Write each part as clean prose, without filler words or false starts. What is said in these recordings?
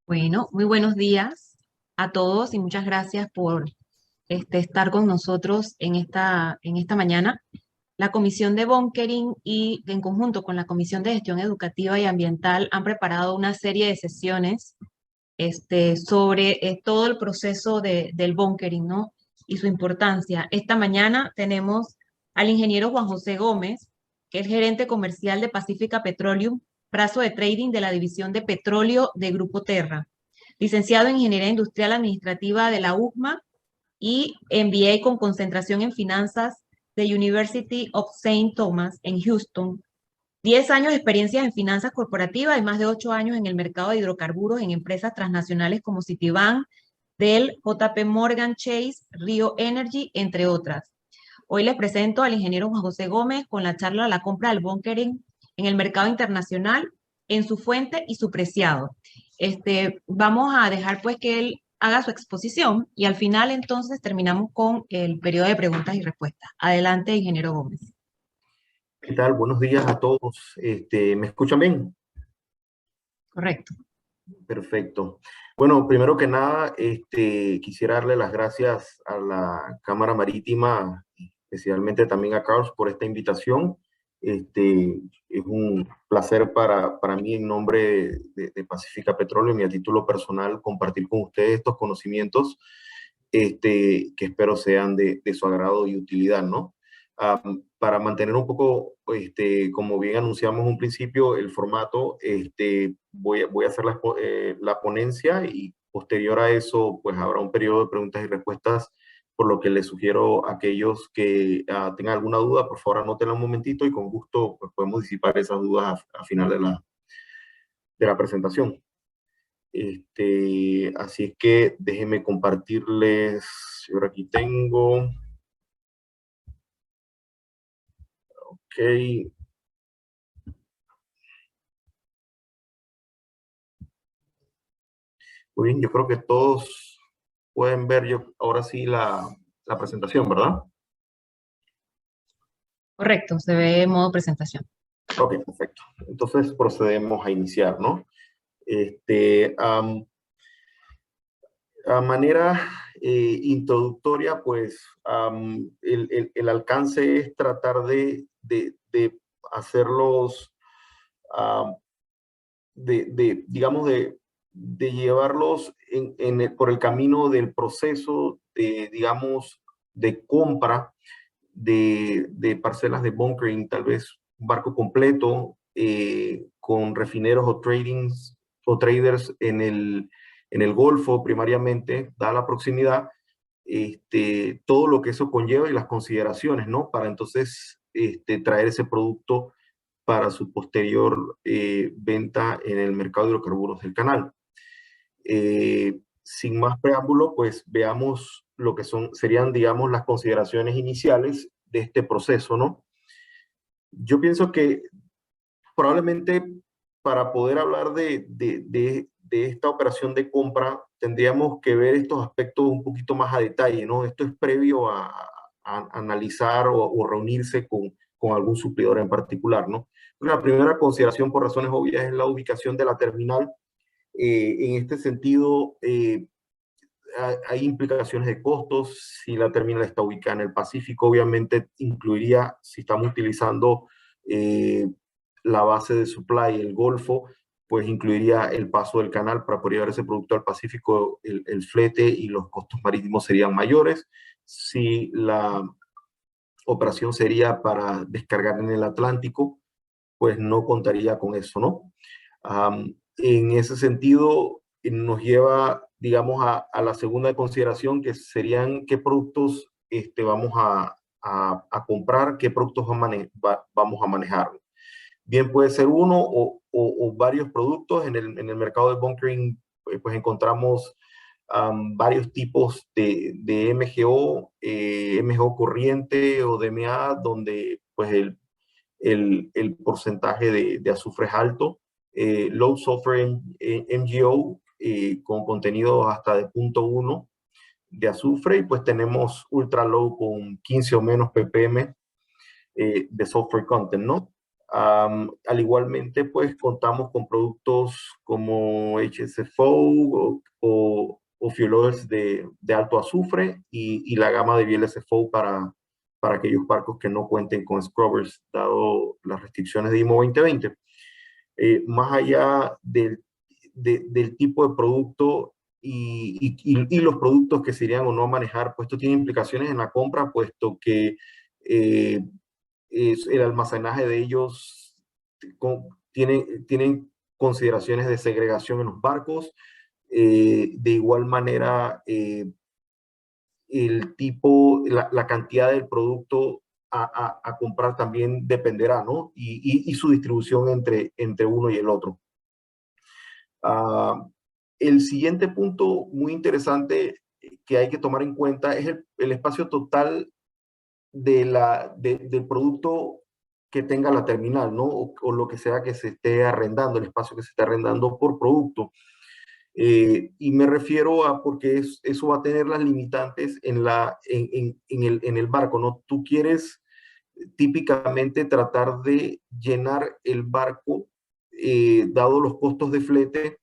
Bueno, muy buenos días a todos y muchas gracias por estar con nosotros en esta mañana. La Comisión de Bunkering y en conjunto con la Comisión de Gestión Educativa y Ambiental han preparado una serie de sesiones sobre todo el proceso del bunkering, ¿no? Y su importancia. Esta mañana tenemos al ingeniero Juan José Gómez, que es gerente comercial de Pacifica Petroleum, brazo de trading de la División de Petróleo de Grupo Terra, licenciado en Ingeniería Industrial Administrativa de la UCMA y MBA con concentración en finanzas de University of St. Thomas en Houston. 10 años de experiencia en finanzas corporativas y más de 8 años en el mercado de hidrocarburos en empresas transnacionales como Citibank, Dell, JP Morgan Chase, Rio Energy, entre otras. Hoy les presento al ingeniero Juan José Gómez con la charla La compra del bunkering en el mercado internacional, en su fuente y su preciado. Vamos a dejar pues que él haga su exposición y al final entonces terminamos con el periodo de preguntas y respuestas. Adelante, ingeniero Gómez. ¿Qué tal? Buenos días a todos. ¿Me escuchan bien? Correcto. Perfecto. Bueno, primero que nada, quisiera darle las gracias a la Cámara Marítima, especialmente también a Carlos por esta invitación. Es un placer para mí en nombre de Pacifica Petroleum y a título personal compartir con ustedes estos conocimientos que espero sean de su agrado y utilidad, ¿no? Para mantener un poco, como bien anunciamos en un principio, el formato, voy a hacer la ponencia y posterior a eso, pues habrá un periodo de preguntas y respuestas, por lo que les sugiero a aquellos que tengan alguna duda, por favor anótenla un momentito y con gusto pues, podemos disipar esas dudas a final de la presentación. Así es que déjenme compartirles, yo ahora aquí tengo, ok. Muy bien, yo creo que todos pueden ver ahora sí la presentación, ¿verdad? Correcto, se ve en modo presentación. Ok, perfecto. Entonces procedemos a iniciar, ¿no? A manera introductoria, pues el alcance es tratar de hacerlos, digamos, de llevarlos por el camino del proceso digamos, de compra de parcelas de bunkering, tal vez un barco completo con refineros o traders en el Golfo primariamente, dada la proximidad, todo lo que eso conlleva y las consideraciones, ¿no? Para entonces traer ese producto para su posterior venta en el mercado de hidrocarburos del canal. Sin más preámbulo, pues veamos lo que serían, digamos, las consideraciones iniciales de este proceso, ¿no? Yo pienso que probablemente para poder hablar de esta operación de compra tendríamos que ver estos aspectos un poquito más a detalle, ¿no? Esto es previo a analizar o reunirse con algún suplidor en particular, ¿no? La primera consideración, por razones obvias, es la ubicación de la terminal. En este sentido, hay implicaciones de costos. Si la terminal está ubicada en el Pacífico, obviamente incluiría, si estamos utilizando la base de supply, el Golfo, pues incluiría el paso del canal para poder llevar ese producto al Pacífico, el flete y los costos marítimos serían mayores. Si la operación sería para descargar en el Atlántico, pues no contaría con eso, ¿no? En ese sentido, nos lleva, digamos, a la segunda consideración, que serían qué productos vamos a comprar, qué productos vamos a manejar. Bien puede ser uno o varios productos. En el mercado de bunkering, pues encontramos varios tipos de MGO, MGO corriente o DMA, donde pues el porcentaje de azufre es alto. Low sulfur MGO con contenido hasta de 0.1 de azufre, y pues tenemos ultra low con 15 o menos ppm de sulfur content, ¿no? Al igualmente, pues contamos con productos como HSFO o fuel oils de alto azufre y la gama de VLSFO para aquellos barcos que no cuenten con scrubbers, dado las restricciones de IMO 2020. Más allá del tipo de producto y los productos que serían o no a manejar, pues esto tiene implicaciones en la compra, puesto que eh, el almacenaje de ellos tienen consideraciones de segregación en los barcos. De igual manera, el tipo, la cantidad del producto a comprar también dependerá, ¿no? Y su distribución entre uno y el otro. Uh, el siguiente punto muy interesante que hay que tomar en cuenta es el espacio total del producto que tenga la terminal, ¿no? O lo que sea que se esté arrendando, el espacio que se esté arrendando por producto. Y me refiero a porque eso va a tener las limitantes en el barco, ¿no? Tú quieres típicamente tratar de llenar el barco, dado los costos de flete,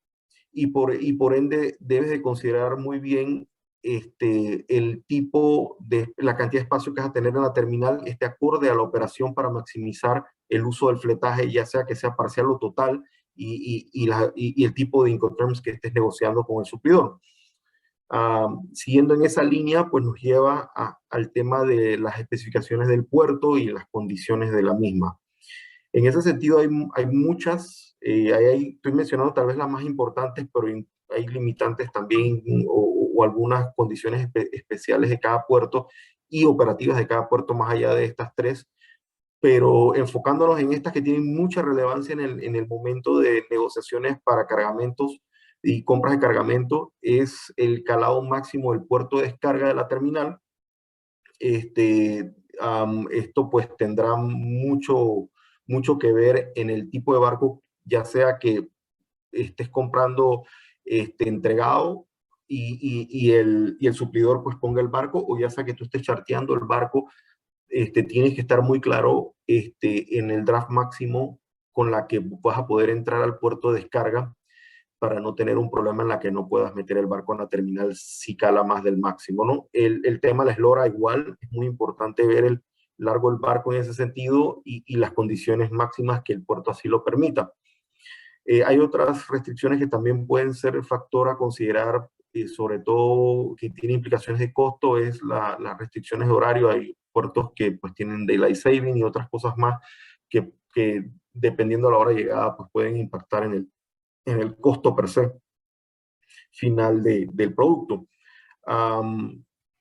y por ende debes de considerar muy bien el tipo de la cantidad de espacio que vas a tener en la terminal, acorde a la operación para maximizar el uso del fletaje, ya sea que sea parcial o total, y el tipo de Incoterms que estés negociando con el suplidor. Siguiendo en esa línea, pues nos lleva al tema de las especificaciones del puerto y las condiciones de la misma. En ese sentido hay muchas, estoy mencionando tal vez las más importantes, pero hay limitantes también o algunas condiciones especiales de cada puerto y operativas de cada puerto más allá de estas tres, pero enfocándonos en estas que tienen mucha relevancia en el momento de negociaciones para cargamentos y compras de cargamento, es el calado máximo del puerto de descarga de la terminal. Esto pues tendrá mucho que ver en el tipo de barco, ya sea que estés comprando entregado y el suplidor pues ponga el barco, o ya sea que tú estés charteando el barco. Tienes que estar muy claro en el draft máximo con la que vas a poder entrar al puerto de descarga, para no tener un problema en la que no puedas meter el barco en la terminal si cala más del máximo, ¿no? El tema de la eslora igual, es muy importante ver el largo del barco en ese sentido y las condiciones máximas que el puerto así lo permita. Hay otras restricciones que también pueden ser el factor a considerar, sobre todo que tiene implicaciones de costo, es las restricciones de horario. Hay puertos que pues tienen daylight saving y otras cosas más que dependiendo de la hora de llegada pues pueden impactar en el costo per se final del producto.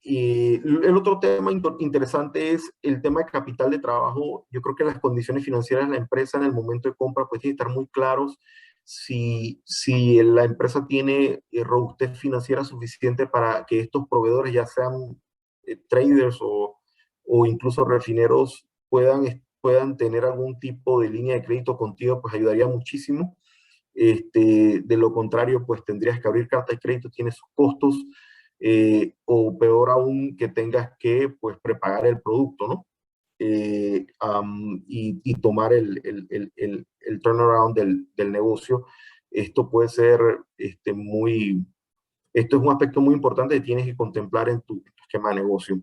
Y el otro tema interesante es el tema de capital de trabajo. Yo creo que las condiciones financieras de la empresa en el momento de compra pues tienen que estar muy claros si la empresa tiene robustez financiera suficiente para que estos proveedores, ya sean traders o incluso refineros, puedan tener algún tipo de línea de crédito contigo, pues ayudaría muchísimo. De lo contrario, pues tendrías que abrir carta de crédito, tiene sus costos, o peor aún, que tengas que pues prepagar el producto, ¿no? Y tomar el turnaround del negocio. Esto puede ser esto es un aspecto muy importante que tienes que contemplar en tu esquema de negocio.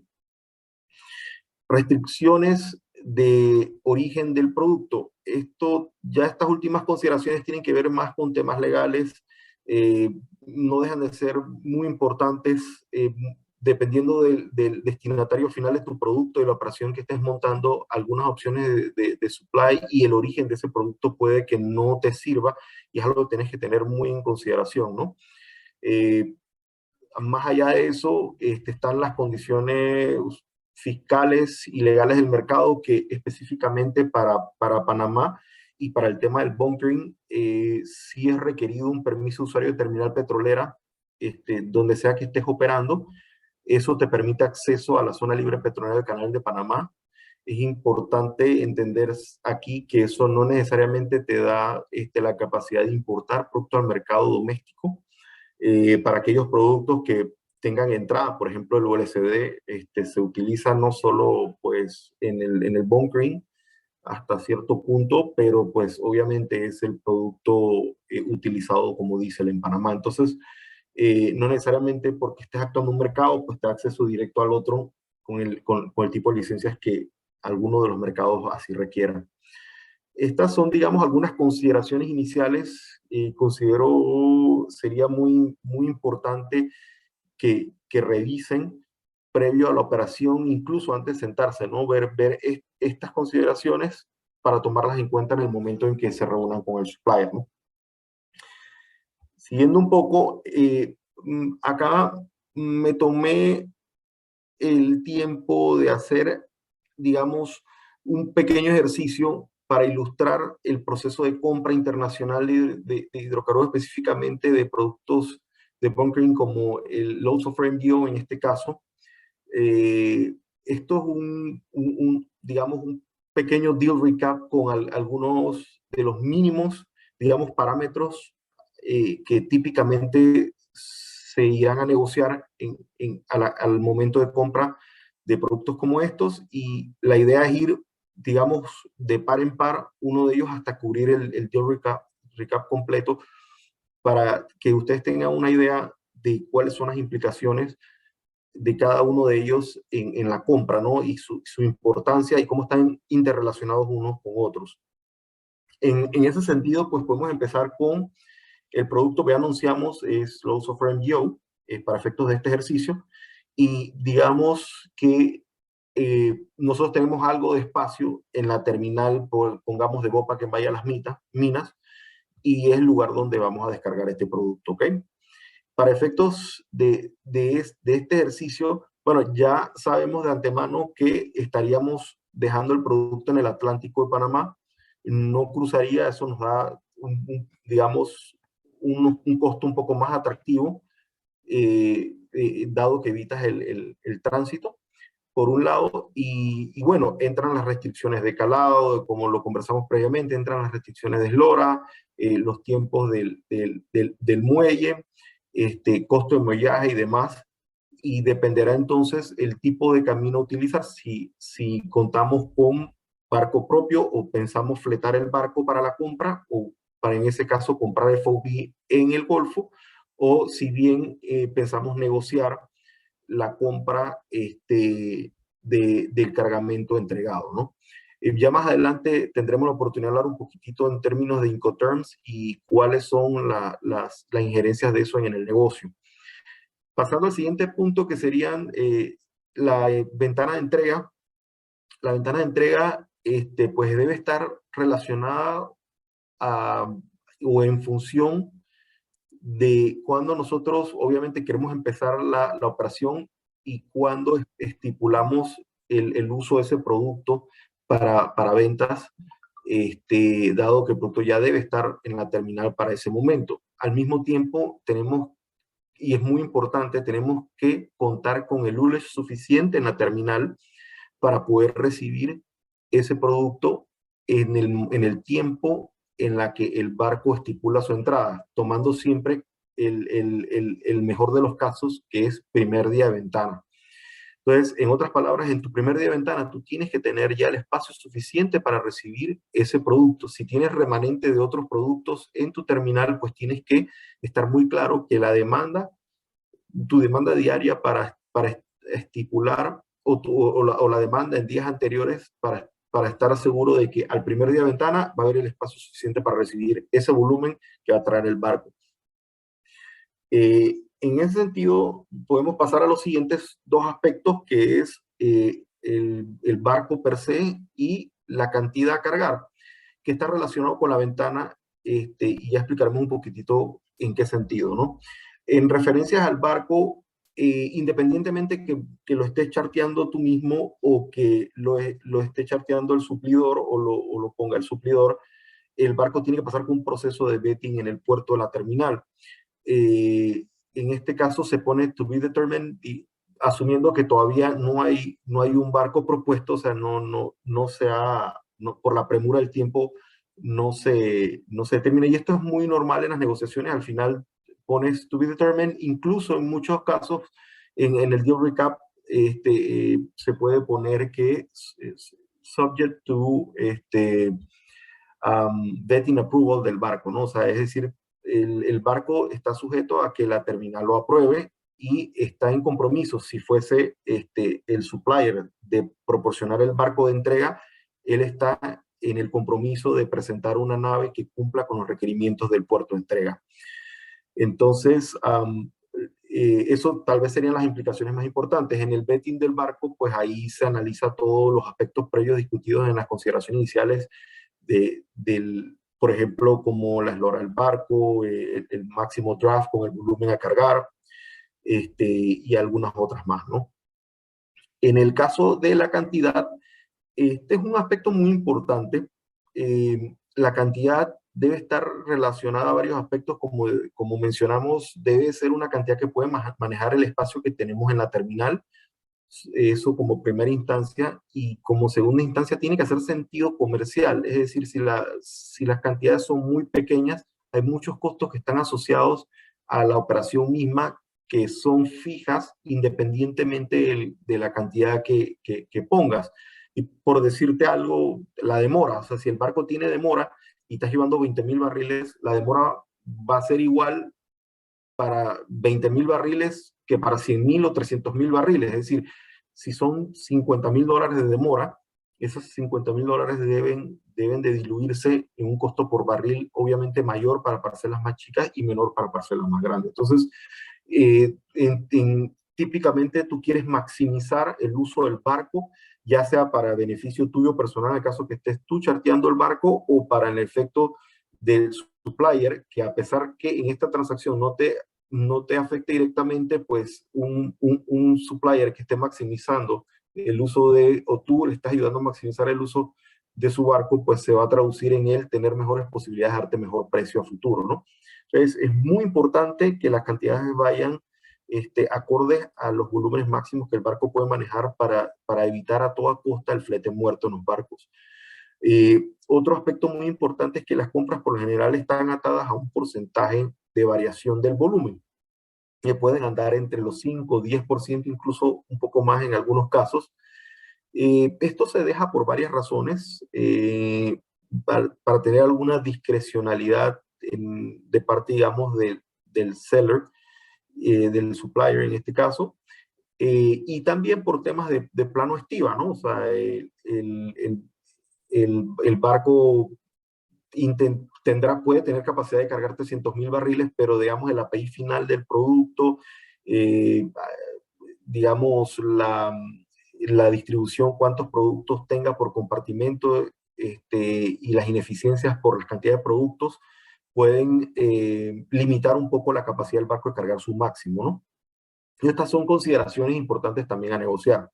Restricciones de origen del producto. Estas últimas consideraciones tienen que ver más con temas legales, no dejan de ser muy importantes, dependiendo del destinatario final de tu producto y la operación que estés montando. Algunas opciones de supply y el origen de ese producto puede que no te sirva, y es algo que tienes que tener muy en consideración, ¿no? Más allá de eso, están las condiciones fiscales y legales del mercado, que específicamente para Panamá y para el tema del bunkering, sí es requerido un permiso de usuario de terminal petrolera, donde sea que estés operando. Eso te permite acceso a la zona libre petrolera del Canal de Panamá. Es importante entender aquí que eso no necesariamente te da la capacidad de importar producto al mercado doméstico. Para aquellos productos que tengan entrada, por ejemplo, el ULSD se utiliza no solo pues, en el bunkering, hasta cierto punto, pero pues obviamente es el producto utilizado como diésel en Panamá. Entonces, no necesariamente porque estés actuando en un mercado, pues te da acceso directo al otro con el tipo de licencias que alguno de los mercados así requieran. Estas son, digamos, algunas consideraciones iniciales. Considero sería muy importante que revisen previo a la operación, incluso antes de sentarse, ¿no? Ver estas consideraciones para tomarlas en cuenta en el momento en que se reúnan con el supplier, ¿no? Siguiendo un poco, acá me tomé el tiempo de hacer, digamos, un pequeño ejercicio para ilustrar el proceso de compra internacional de hidrocarburos, específicamente de productos de bunkering como el Loads of MGO en este caso. Esto es digamos, un pequeño deal recap con algunos de los mínimos, digamos, parámetros que típicamente se irán a negociar al momento de compra de productos como estos, y la idea es ir, digamos, de par en par, uno de ellos hasta cubrir el deal recap completo, para que ustedes tengan una idea de cuáles son las implicaciones de cada uno de ellos en la compra, ¿no? Y su importancia y cómo están interrelacionados unos con otros. En ese sentido, pues podemos empezar con el producto que anunciamos, es Low Software MGO, para efectos de este ejercicio, y digamos que nosotros tenemos algo de espacio en la terminal, pongamos de Bopa que vaya a las minas, y es el lugar donde vamos a descargar este producto, ¿ok? Para efectos de este ejercicio, bueno, ya sabemos de antemano que estaríamos dejando el producto en el Atlántico de Panamá, no cruzaría, eso nos da, digamos, un costo un poco más atractivo, dado que evitas el tránsito, por un lado, y bueno, entran las restricciones de calado, como lo conversamos previamente, entran las restricciones de eslora, los tiempos del muelle, costo de muellaje y demás, y dependerá entonces el tipo de camino a utilizar, si contamos con barco propio o pensamos fletar el barco para la compra, o para en ese caso comprar FOB en el Golfo, o si bien pensamos negociar la compra del cargamento entregado, ¿no? Ya más adelante tendremos la oportunidad de hablar un poquitito en términos de Incoterms y cuáles son las injerencias de eso en el negocio. Pasando al siguiente punto, que serían la ventana de entrega. La ventana de entrega pues debe estar relacionada a, o en función de cuando nosotros obviamente queremos empezar la operación y cuando estipulamos el uso de ese producto para ventas, dado que el producto ya debe estar en la terminal para ese momento. Al mismo tiempo, tenemos, y es muy importante, tenemos que contar con el ullage suficiente en la terminal para poder recibir ese producto en el tiempo en la que el barco estipula su entrada, tomando siempre el mejor de los casos, que es primer día de ventana. Entonces, en otras palabras, en tu primer día de ventana, tú tienes que tener ya el espacio suficiente para recibir ese producto. Si tienes remanente de otros productos en tu terminal, pues tienes que estar muy claro que la demanda, tu demanda diaria para estipular o la demanda en días anteriores para estar seguro de que al primer día de ventana va a haber el espacio suficiente para recibir ese volumen que va a traer el barco. En ese sentido, podemos pasar a los siguientes dos aspectos, que es el barco per se y la cantidad a cargar, que está relacionado con la ventana, y ya explicaremos un poquitito en qué sentido, ¿no? En referencias al barco, independientemente que lo estés charteando tú mismo o que lo esté charteando el suplidor o lo ponga el suplidor, el barco tiene que pasar por un proceso de vetting en el puerto de la terminal. En este caso se pone to be determined, y asumiendo que todavía no hay un barco propuesto, o sea, no se ha, por la premura del tiempo, no se determina. Y esto es muy normal en las negociaciones. Al final pones to be determined, incluso en muchos casos en el deal recap se puede poner que subject to vetting approval del barco, ¿no? O sea, es decir, el barco está sujeto a que la terminal lo apruebe y está en compromiso. Si fuese el supplier de proporcionar el barco de entrega, él está en el compromiso de presentar una nave que cumpla con los requerimientos del puerto de entrega. Entonces, eso tal vez serían las implicaciones más importantes. En el vetting del barco, pues ahí se analiza todos los aspectos previos discutidos en las consideraciones iniciales por ejemplo, como la eslora del barco, el máximo draft con el volumen a cargar, y algunas otras más, ¿no? En el caso de la cantidad, este es un aspecto muy importante. La cantidad debe estar relacionada a varios aspectos, como mencionamos, debe ser una cantidad que puede manejar el espacio que tenemos en la terminal, eso como primera instancia, y como segunda instancia tiene que hacer sentido comercial, es decir, si las cantidades son muy pequeñas, hay muchos costos que están asociados a la operación misma que son fijas independientemente de la cantidad que pongas. Y por decirte algo, la demora, o sea, si el barco tiene demora y estás llevando 20,000 barriles, la demora va a ser igual para 20,000 barriles que para 100,000 o 300,000 barriles. Es decir, si son $50,000 de demora, esos $50,000 deben de diluirse en un costo por barril obviamente mayor para parcelas más chicas y menor para parcelas más grandes. Entonces, típicamente tú quieres maximizar el uso del barco, ya sea para beneficio tuyo personal, en el caso que estés tú charteando el barco, o para el efecto del supplier, que a pesar que en esta transacción no te afecte directamente, pues un supplier que esté maximizando el uso o tú le estás ayudando a maximizar el uso de su barco, pues se va a traducir en él tener mejores posibilidades de darte mejor precio a futuro, ¿no? Entonces, es muy importante que las cantidades vayan acordes a los volúmenes máximos que el barco puede manejar para evitar a toda costa el flete muerto en los barcos. Otro aspecto muy importante es que las compras por lo general están atadas a un porcentaje de variación del volumen, que pueden andar entre los 5, 10%, incluso un poco más en algunos casos. Esto se deja por varias razones, para tener alguna discrecionalidad de parte, digamos, del seller, del supplier en este caso, y también por temas de plano estiva, ¿no? O sea, el barco puede tener capacidad de cargar 300,000 barriles, pero digamos el API final del producto, eh, digamos la distribución, cuántos productos tenga por compartimento, y las ineficiencias por la cantidad de productos pueden limitar un poco la capacidad del barco de cargar su máximo, ¿no? Y estas son consideraciones importantes también a negociar.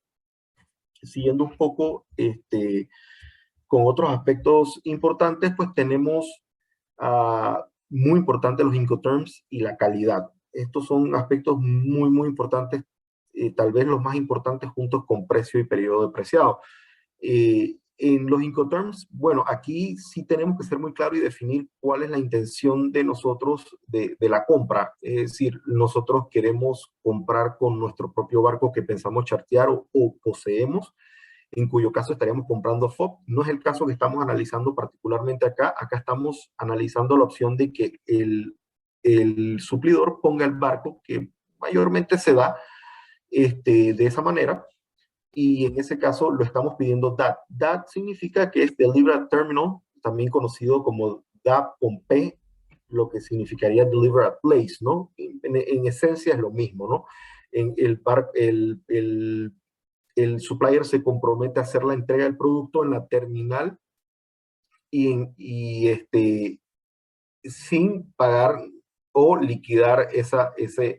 Siguiendo un poco con otros aspectos importantes, pues tenemos muy importantes los Incoterms y la calidad. Estos son aspectos muy, muy importantes, tal vez los más importantes juntos con precio y periodo de preciado. En los Incoterms, bueno, aquí sí tenemos que ser muy claros y definir cuál es la intención de nosotros de la compra. Es decir, nosotros queremos comprar con nuestro propio barco que pensamos chartear o poseemos, en cuyo caso estaríamos comprando FOB. No es el caso que estamos analizando particularmente acá. Acá estamos analizando la opción de que el suplidor ponga el barco, que mayormente se da de esa manera, y en ese caso lo estamos pidiendo DAT. DAT significa que es Delivered Terminal, también conocido como DAP con P, lo que significaría Delivered at Place, ¿no? En esencia es lo mismo, ¿no? En el supplier se compromete a hacer la entrega del producto en la terminal sin pagar o liquidar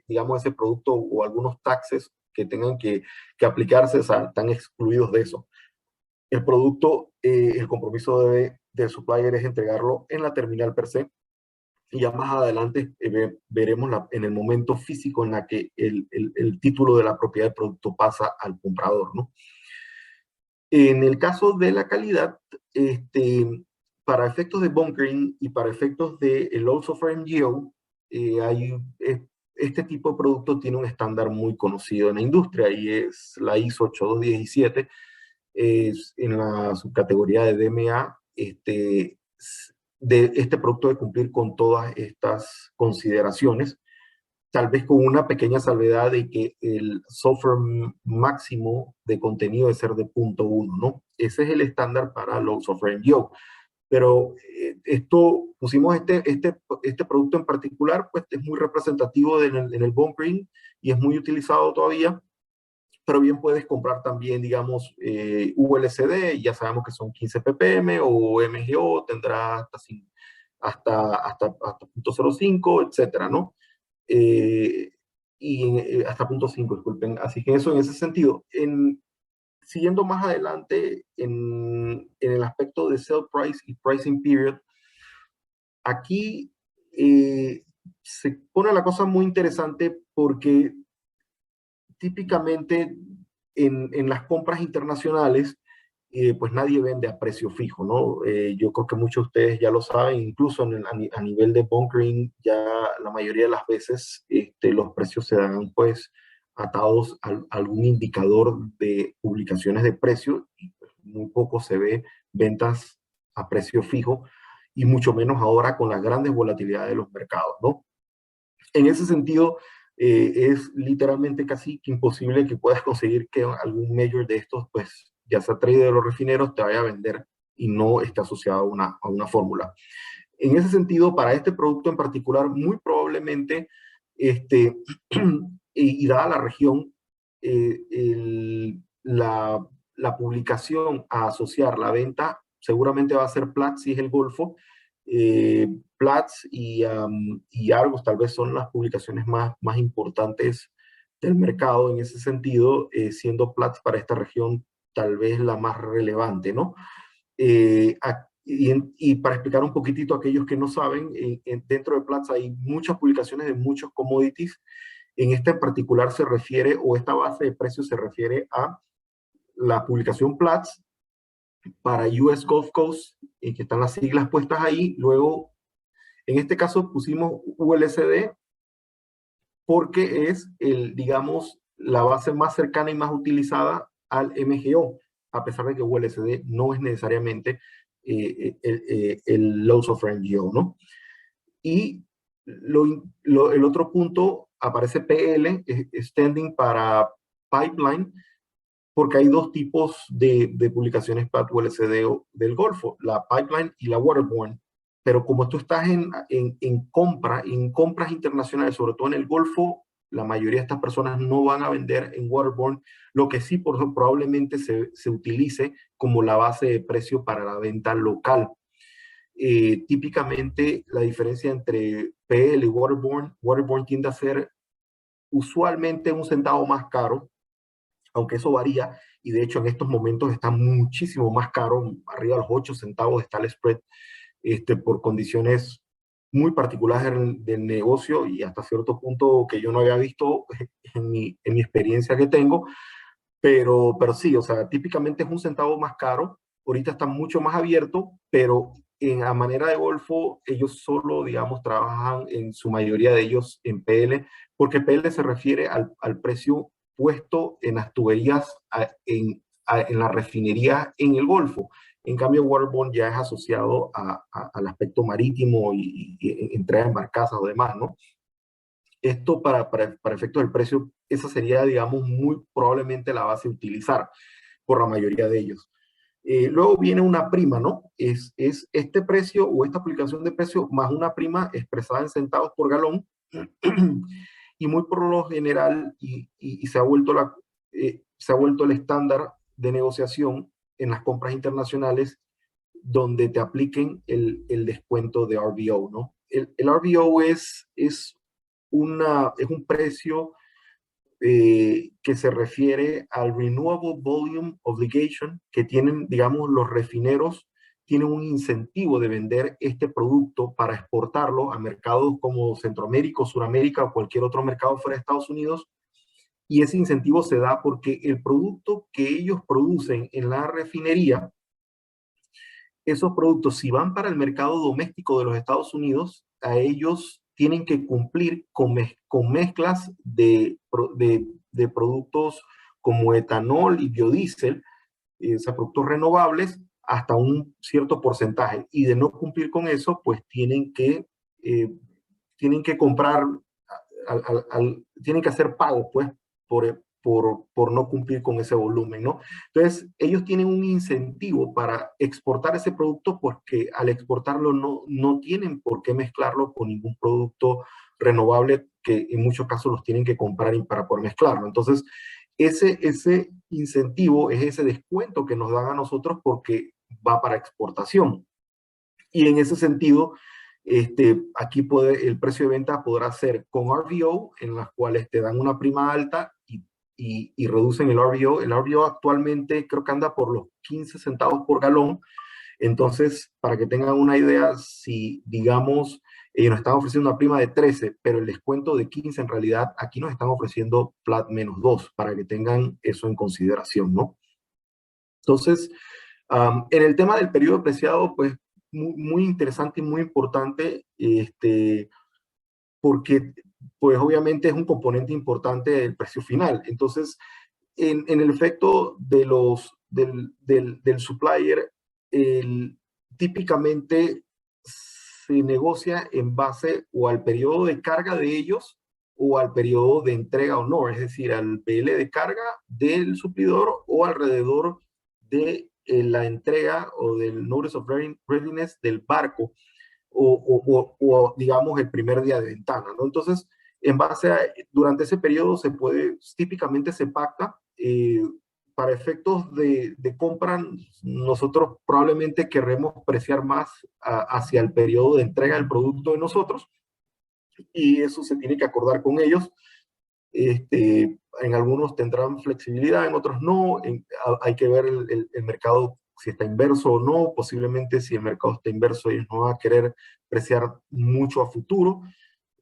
digamos, ese producto o algunos taxes que tengan que aplicarse, o sea, están excluidos de eso. El producto, el compromiso del supplier es entregarlo en la terminal per se, y ya más adelante veremos en el momento físico en la que el título de la propiedad del producto pasa al comprador, ¿no? En el caso de la calidad, para efectos de bunkering y para efectos de el also for MGO, este tipo de producto tiene un estándar muy conocido en la industria y es la ISO 8217, en la subcategoría de DMA, de este producto de cumplir con todas estas consideraciones, tal vez con una pequeña salvedad de que el software máximo de contenido debe ser de 0.1, ¿no? Ese es el estándar para Low Software NGO. Pero pusimos este producto en particular, pues es muy representativo en el bunkering y es muy utilizado todavía, pero bien puedes comprar también, digamos, ULCD, ya sabemos que son 15 ppm, o MGO tendrá hasta 0.05, etcétera, ¿no? Hasta 0.5, disculpen. Así que eso en ese sentido. Siguiendo más adelante en el aspecto de sell price y pricing period, aquí se pone la cosa muy interesante porque típicamente en las compras internacionales, pues nadie vende a precio fijo, ¿no? Yo creo que muchos de ustedes ya lo saben, incluso a nivel de bunkering, ya la mayoría de las veces los precios se dan pues atados a algún indicador de publicaciones de precios, y pues, muy poco se ve ventas a precio fijo, y mucho menos ahora con las grandes volatilidades de los mercados, ¿no? En ese sentido, es literalmente casi que imposible que puedas conseguir que algún major de estos, pues ya sea trader de los refineros, te vaya a vender y no esté asociado a una fórmula. En ese sentido, para este producto en particular, muy probablemente, y dada la región, la publicación a asociar la venta seguramente va a ser Platts si es el Golfo. Platts y Argos tal vez son las publicaciones más importantes del mercado en ese sentido, siendo Platts para esta región tal vez la más relevante, ¿no? Y para explicar un poquitito a aquellos que no saben, dentro de Platts hay muchas publicaciones de muchos commodities. En esta en particular se refiere, o esta base de precios se refiere a la publicación Platts para US Gulf Coast, que están las siglas puestas ahí. Luego, en este caso pusimos ULSD porque es digamos, la base más cercana y más utilizada al MGO, a pesar de que ULSD no es necesariamente el Low Software NGO, ¿no? Y el otro punto aparece PL, standing para Pipeline, porque hay dos tipos de publicaciones para ULSD del Golfo, la Pipeline y la Waterborne. Pero como tú estás en compras internacionales, sobre todo en el Golfo, la mayoría de estas personas no van a vender en Waterborne, lo que sí probablemente se utilice como la base de precio para la venta local. Típicamente la diferencia entre PL y Waterborne tiende a ser usualmente un centavo más caro, aunque eso varía, y de hecho en estos momentos está muchísimo más caro, arriba de los 8 centavos está el spread, por condiciones muy particulares del negocio y hasta cierto punto que yo no había visto en mi experiencia que tengo, pero sí, o sea, típicamente es un centavo más caro, ahorita está mucho más abierto, pero a manera de Golfo, ellos solo, digamos, trabajan en su mayoría de ellos en PL, porque PL se refiere al precio puesto en las tuberías, en la refinería en el Golfo. En cambio, Waterborne ya es asociado al aspecto marítimo y entrega en barcazas o demás, ¿no? Esto para efectos del precio, esa sería, digamos, muy probablemente la base a utilizar por la mayoría de ellos. Luego viene una prima, ¿no? Es este precio o esta aplicación de precio más una prima expresada en centavos por galón. Y muy por lo general, se ha vuelto se ha vuelto el estándar de negociación en las compras internacionales, donde te apliquen el descuento de RVO, ¿no? El RVO es un precio que se refiere al Renewable Volume Obligation que tienen, digamos, los refineros tienen un incentivo de vender este producto para exportarlo a mercados como Centroamérica, Suramérica o cualquier otro mercado fuera de Estados Unidos. Y ese incentivo se da porque el producto que ellos producen en la refinería, esos productos, si van para el mercado doméstico de los Estados Unidos, a ellos tienen que cumplir con mezclas de productos como etanol y biodiesel, productos renovables hasta un cierto porcentaje. Y de no cumplir con eso, pues tienen que comprar, tienen que hacer pagos, pues, por no cumplir con ese volumen, ¿no? Entonces, ellos tienen un incentivo para exportar ese producto porque al exportarlo no tienen por qué mezclarlo con ningún producto renovable que en muchos casos los tienen que comprar para poder mezclarlo. Entonces, ese incentivo es ese descuento que nos dan a nosotros porque va para exportación. Y en ese sentido, aquí el precio de venta podrá ser con RVO, en las cuales te dan una prima alta y reducen el RVO. El RVO actualmente creo que anda por los 15 centavos por galón. Entonces, para que tengan una idea, si digamos, ellos nos están ofreciendo una prima de 13, pero el descuento de 15, en realidad aquí nos están ofreciendo flat menos 2, para que tengan eso en consideración, ¿no? Entonces, en el tema del periodo apreciado, pues muy interesante y muy importante, porque pues obviamente es un componente importante del precio final. Entonces, en el efecto del supplier, típicamente se negocia en base o al periodo de carga de ellos o al periodo de entrega o no, es decir, al PL de carga del suplidor o alrededor de la entrega o del Notice of Readiness del barco o digamos el primer día de ventana, ¿no? Entonces, durante ese periodo típicamente se pacta, para efectos de compra, nosotros probablemente querremos preciar más hacia el periodo de entrega del producto de nosotros, y eso se tiene que acordar con ellos. En algunos tendrán flexibilidad, en otros no. Hay que ver el mercado si está inverso o no. Posiblemente si el mercado está inverso, ellos no van a querer preciar mucho a futuro.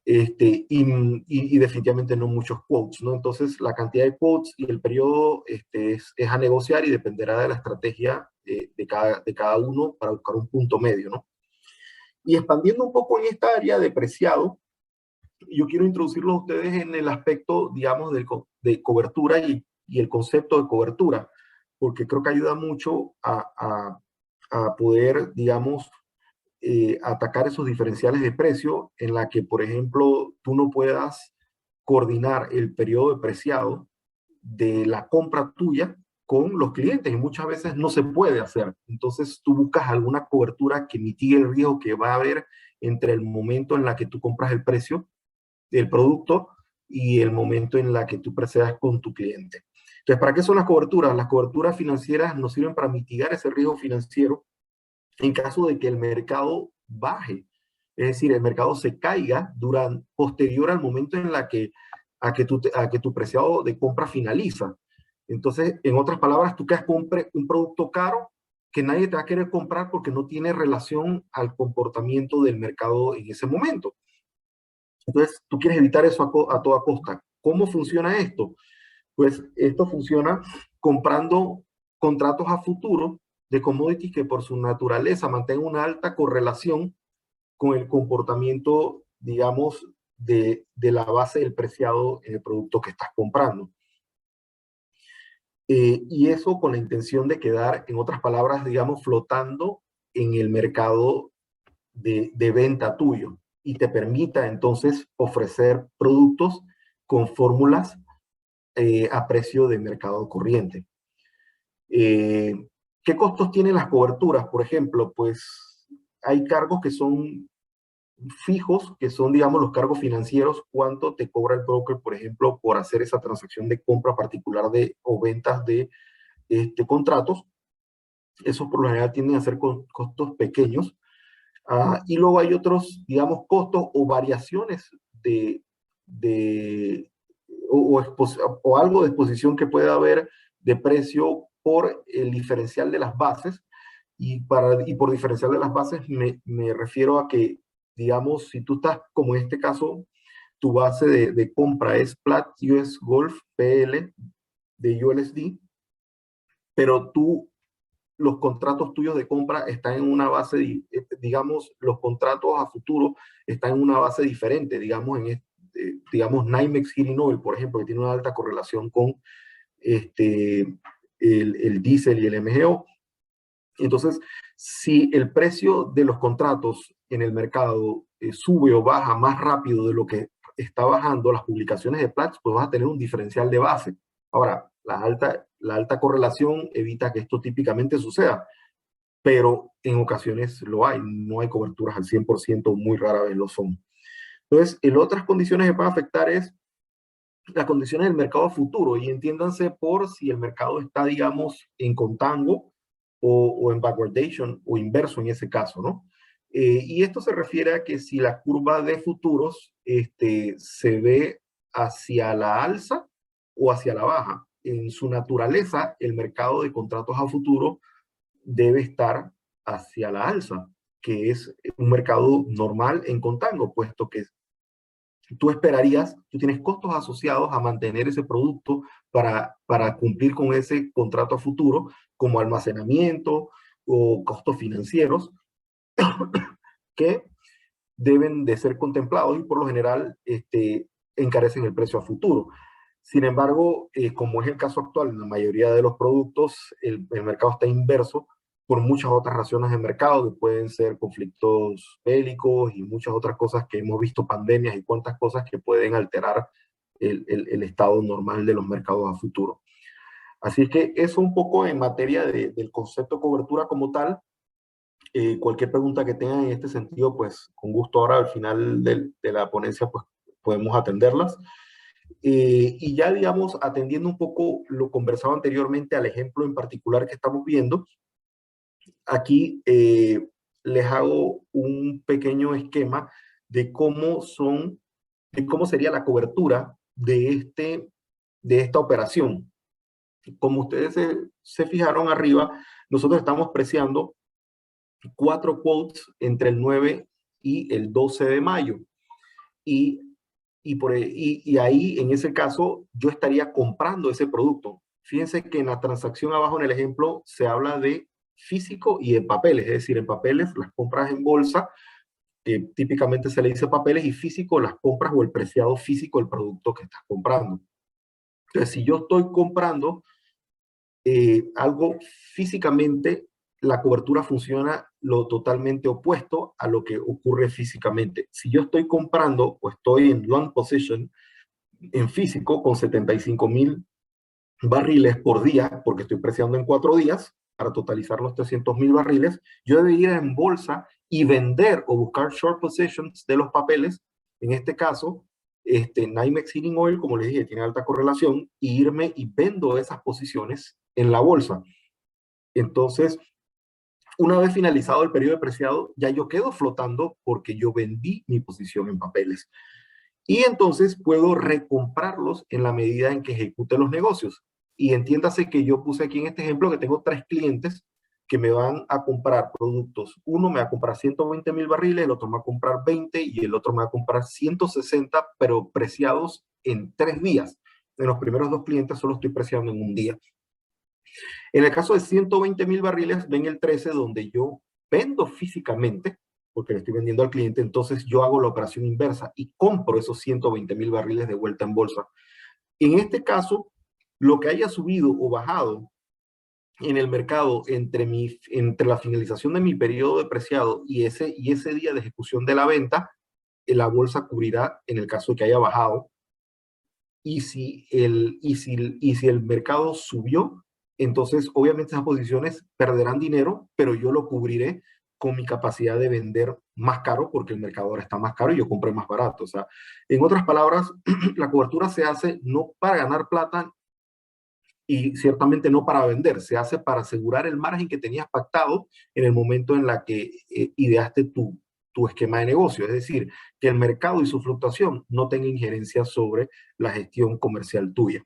Y definitivamente no muchos quotes, ¿no? Entonces, la cantidad de quotes y el periodo es a negociar y dependerá de la estrategia de cada uno para buscar un punto medio, ¿no? Y expandiendo un poco en esta área de preciado, yo quiero introducirlos a ustedes en el aspecto, digamos, de cobertura y el concepto de cobertura, porque creo que ayuda mucho a poder, digamos, atacar esos diferenciales de precio en la que, por ejemplo, tú no puedas coordinar el periodo de preciado de la compra tuya con los clientes, y muchas veces no se puede hacer. Entonces tú buscas alguna cobertura que mitigue el riesgo que va a haber entre el momento en la que tú compras el precio del producto y el momento en la que tú procedas con tu cliente. Entonces, ¿para qué son las coberturas? Las coberturas financieras nos sirven para mitigar ese riesgo financiero en caso de que el mercado baje. Es decir, el mercado se caiga posterior al momento en la a que tu preciado de compra finaliza. Entonces, en otras palabras, tú quedas con un producto caro que nadie te va a querer comprar porque no tiene relación al comportamiento del mercado en ese momento. Entonces, tú quieres evitar eso a toda costa. ¿Cómo funciona esto? Pues esto funciona comprando contratos a futuro de commodities que por su naturaleza mantengan una alta correlación con el comportamiento, digamos, de la base del preciado en el producto que estás comprando. Y eso con la intención de quedar, en otras palabras, digamos, flotando en el mercado de venta tuyo, y te permita entonces ofrecer productos con fórmulas a precio de mercado corriente. ¿Qué costos tienen las coberturas? Por ejemplo, pues hay cargos que son fijos, que son, digamos, los cargos financieros. ¿Cuánto te cobra el broker, por ejemplo, por hacer esa transacción de compra particular o ventas de contratos? Esos por lo general tienden a ser costos pequeños. Y luego hay otros, digamos, costos o variaciones o algo de exposición que pueda haber de precio por el diferencial de las bases. Y por diferencial de las bases me refiero a que, digamos, si tú estás, como en este caso, tu base de compra es Platts US Gulf PL de ULSD, pero los contratos tuyos de compra están en una base, digamos, los contratos a futuro están en una base diferente, digamos, digamos, NYMEX Giri Nobel, por ejemplo, que tiene una alta correlación con el diésel y el MGO. Entonces, si el precio de los contratos en el mercado sube o baja más rápido de lo que está bajando las publicaciones de Platts, pues vas a tener un diferencial de base. Ahora, la alta correlación evita que esto típicamente suceda, pero en ocasiones lo hay. No hay coberturas al 100%, muy rara vez lo son. Entonces, en otras condiciones que pueden afectar es las condiciones del mercado futuro, y entiéndanse por si el mercado está, digamos, en contango o en backwardation o inverso en ese caso, ¿no? Y esto se refiere a que si la curva de futuros se ve hacia la alza o hacia la baja. En su naturaleza, el mercado de contratos a futuro debe estar hacia la alza, que es un mercado normal en contango, puesto que tú esperarías, tú tienes costos asociados a mantener ese producto para cumplir con ese contrato a futuro, como almacenamiento o costos financieros que deben de ser contemplados y por lo general encarecen el precio a futuro. Sin embargo, como es el caso actual en la mayoría de los productos, el mercado está inverso por muchas otras razones de mercado, que pueden ser conflictos bélicos y muchas otras cosas que hemos visto, pandemias y cuantas cosas que pueden alterar el estado normal de los mercados a futuro. Así es que eso un poco en materia del concepto de cobertura como tal. Cualquier pregunta que tengan en este sentido, pues con gusto ahora al final de la ponencia, pues podemos atenderlas. Y ya, digamos, atendiendo un poco lo conversado anteriormente al ejemplo en particular que estamos viendo, aquí les hago un pequeño esquema de de cómo sería la cobertura de esta operación. Como ustedes se fijaron arriba, nosotros estamos preciando 4 quotes entre el 9 y el 12 de mayo. Y, y ahí, en ese caso, yo estaría comprando ese producto. Fíjense que en la transacción abajo en el ejemplo se habla de físico y de papeles, es decir, en papeles las compras en bolsa, que típicamente se le dice papeles, y físico las compras o el preciado físico del producto que estás comprando. Entonces, si yo estoy comprando algo físicamente, la cobertura funciona lo totalmente opuesto a lo que ocurre físicamente. Si yo estoy comprando o estoy en long position en físico con 75,000 barriles por día, porque estoy preciando en 4 días para totalizar los 300,000 barriles, yo debería ir en bolsa y vender o buscar short positions de los papeles, en este caso, NYMEX Heating Oil, como les dije, tiene alta correlación, y irme y vendo esas posiciones en la bolsa. Entonces, una vez finalizado el periodo de preciado, ya yo quedo flotando porque yo vendí mi posición en papeles. Y entonces puedo recomprarlos en la medida en que ejecute los negocios. Y entiéndase que yo puse aquí en este ejemplo que tengo 3 clientes que me van a comprar productos. Uno me va a comprar 120,000 barriles, el otro me va a comprar 20 y el otro me va a comprar 160, pero preciados en 3 días. En los primeros 2 clientes solo estoy preciando en un día. En el caso de 120,000 barriles, ven el 13 donde yo vendo físicamente, porque le estoy vendiendo al cliente, entonces yo hago la operación inversa y compro esos 120,000 barriles de vuelta en bolsa. En este caso, lo que haya subido o bajado en el mercado entre la finalización de mi periodo de preciado y ese día de ejecución de la venta, la bolsa cubrirá en el caso de que haya bajado. Y si el mercado subió, entonces obviamente esas posiciones perderán dinero, pero yo lo cubriré con mi capacidad de vender más caro porque el mercado ahora está más caro y yo compré más barato. O sea, en otras palabras, la cobertura se hace no para ganar plata y ciertamente no para vender, se hace para asegurar el margen que tenías pactado en el momento en la que ideaste tu esquema de negocio, es decir, que el mercado y su fluctuación no tengan injerencia sobre la gestión comercial tuya.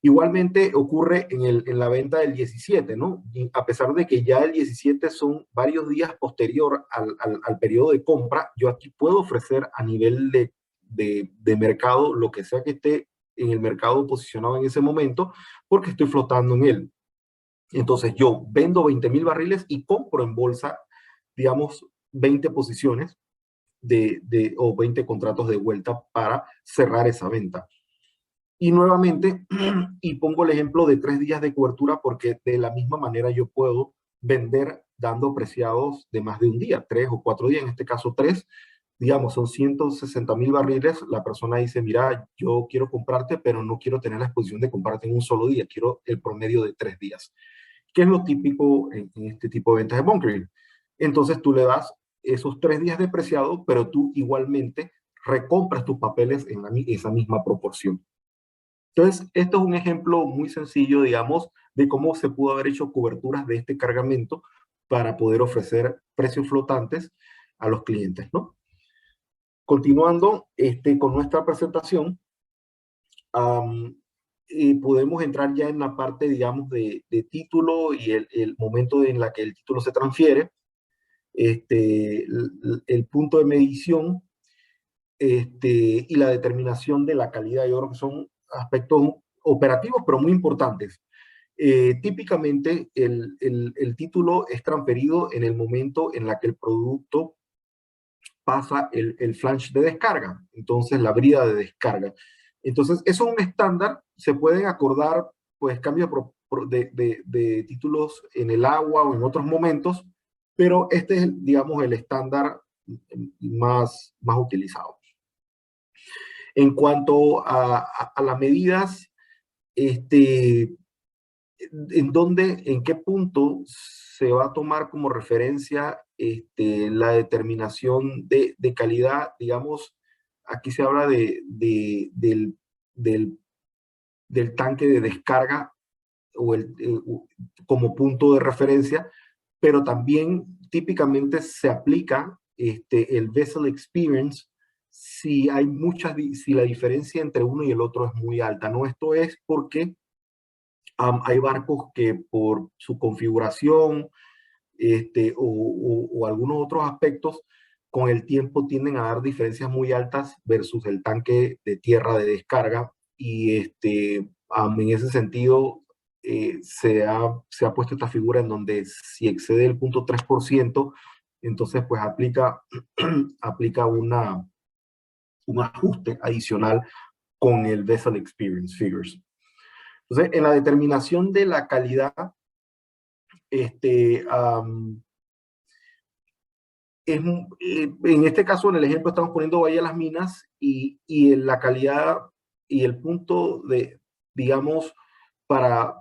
Igualmente ocurre en la venta del 17, ¿no? Y a pesar de que ya el 17 son varios días posterior al periodo de compra, yo aquí puedo ofrecer a nivel de mercado lo que sea que esté en el mercado posicionado en ese momento, porque estoy flotando en él. Entonces yo vendo 20,000 barriles y compro en bolsa, digamos, 20 posiciones o 20 contratos de vuelta para cerrar esa venta. Y nuevamente, y pongo el ejemplo de 3 días de cobertura porque de la misma manera yo puedo vender dando preciados de más de un día, 3 o 4 días, en este caso 3, digamos, son 160,000 barriles. La persona dice, mira, yo quiero comprarte, pero no quiero tener la exposición de comprarte en un solo día, quiero el promedio de 3 días. ¿Qué es lo típico en este tipo de ventas de bunkering? Entonces tú le das esos 3 días de preciado, pero tú igualmente recompras tus papeles en esa misma proporción. Entonces, esto es un ejemplo muy sencillo, digamos, de cómo se pudo haber hecho coberturas de este cargamento para poder ofrecer precios flotantes a los clientes, ¿no? Continuando con nuestra presentación, podemos entrar ya en la parte, digamos, de título y el momento en la que el título se transfiere, el punto de medición, y la determinación de la calidad. Yo creo que son aspectos operativos, pero muy importantes. Típicamente, el título es transferido en el momento en la que el producto pasa el flange de descarga, entonces la brida de descarga. Entonces, eso es un estándar. Se pueden acordar, pues, cambios de títulos en el agua o en otros momentos, pero este es, digamos, el estándar más utilizado. En cuanto a las medidas, en qué punto se va a tomar como referencia la determinación de calidad, digamos, aquí se habla del tanque de descarga o como punto de referencia, pero también típicamente se aplica el vessel experience si la diferencia entre uno y el otro es muy alta, ¿no? Esto es porque hay barcos que por su configuración o algunos otros aspectos, con el tiempo tienden a dar diferencias muy altas versus el tanque de tierra de descarga. Y en ese sentido, se ha puesto esta figura en donde si excede el 0.3%, entonces pues aplica un ajuste adicional con el Vessel Experience Figures. Entonces, en la determinación de la calidad, en este caso, en el ejemplo, estamos poniendo Bahía Las Minas y la calidad y el punto digamos, para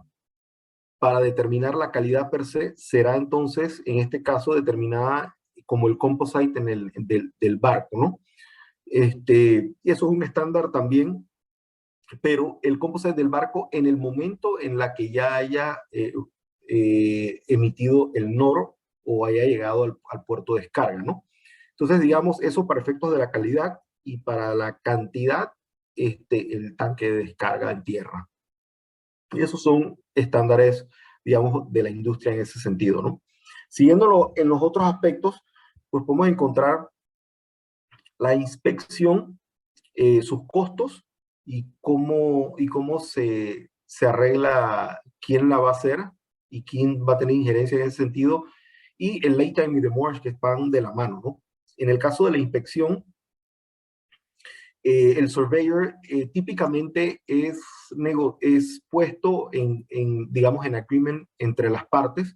determinar la calidad per se, será entonces, en este caso, determinada como el composite del barco, ¿no? Y eso es un estándar también, pero el composite del barco en el momento en la que ya haya emitido el NOR o haya llegado al puerto de descarga, ¿no? Entonces, digamos, eso para efectos de la calidad y para la cantidad, el tanque de descarga en tierra. Y esos son estándares, digamos, de la industria en ese sentido, ¿no? Siguiéndolo en los otros aspectos, pues podemos encontrar la inspección, sus costos y cómo se arregla, quién la va a hacer y quién va a tener injerencia en ese sentido, y el lay time y demurrage, que van de la mano, ¿no? En el caso de la inspección, el surveyor típicamente es puesto digamos, en agreement entre las partes,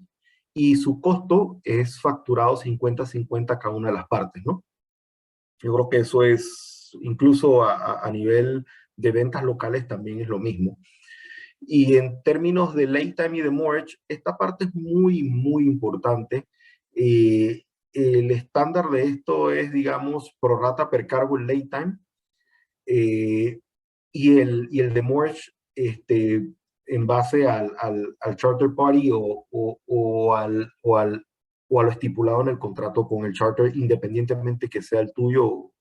y su costo es facturado 50-50 cada una de las partes, ¿no? Yo creo que eso es, incluso a nivel de ventas locales, también es lo mismo. Y en términos de lay time y de demurrage, esta parte es muy, muy importante. El estándar de esto es, digamos, prorata per cargo el lay time, y el demurrage en base al charter party o a lo estipulado en el contrato con el charter, independientemente que sea el tuyo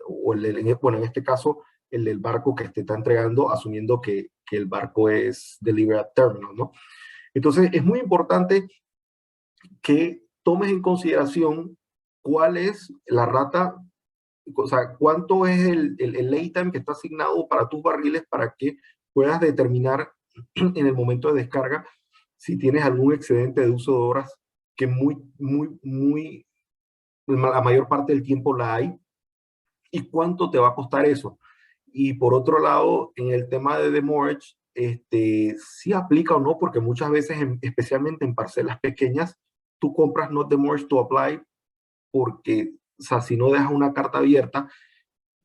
bueno, en este caso, el del barco que te está entregando, asumiendo que el barco es delivered at terminal, ¿no? Entonces, es muy importante que tomes en consideración cuál es la rata, o sea, cuánto es el lay time que está asignado para tus barriles para que puedas determinar en el momento de descarga si tienes algún excedente de uso de horas, que la mayor parte del tiempo la hay, y cuánto te va a costar eso. Y por otro lado, en el tema de demurrage, sí aplica o no, porque muchas veces, especialmente en parcelas pequeñas, tú compras not demurrage to apply porque, o sea, si no dejas una carta abierta,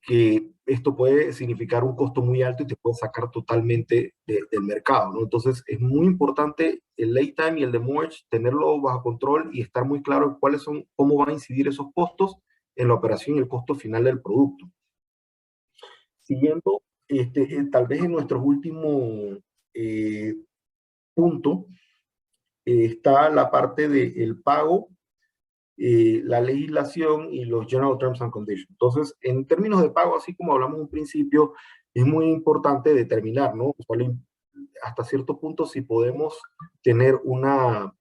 que esto puede significar un costo muy alto y te puede sacar totalmente del mercado, ¿no? Entonces, es muy importante el late time y el demurrage, tenerlo bajo control y estar muy claro en cuáles son, cómo van a incidir esos costos en la operación y el costo final del producto. Siguiendo, tal vez en nuestro último punto, está la parte del pago, la legislación y los General Terms and Conditions. Entonces, en términos de pago, así como hablamos en un principio, es muy importante determinar, ¿no? Hasta cierto punto, si podemos tener una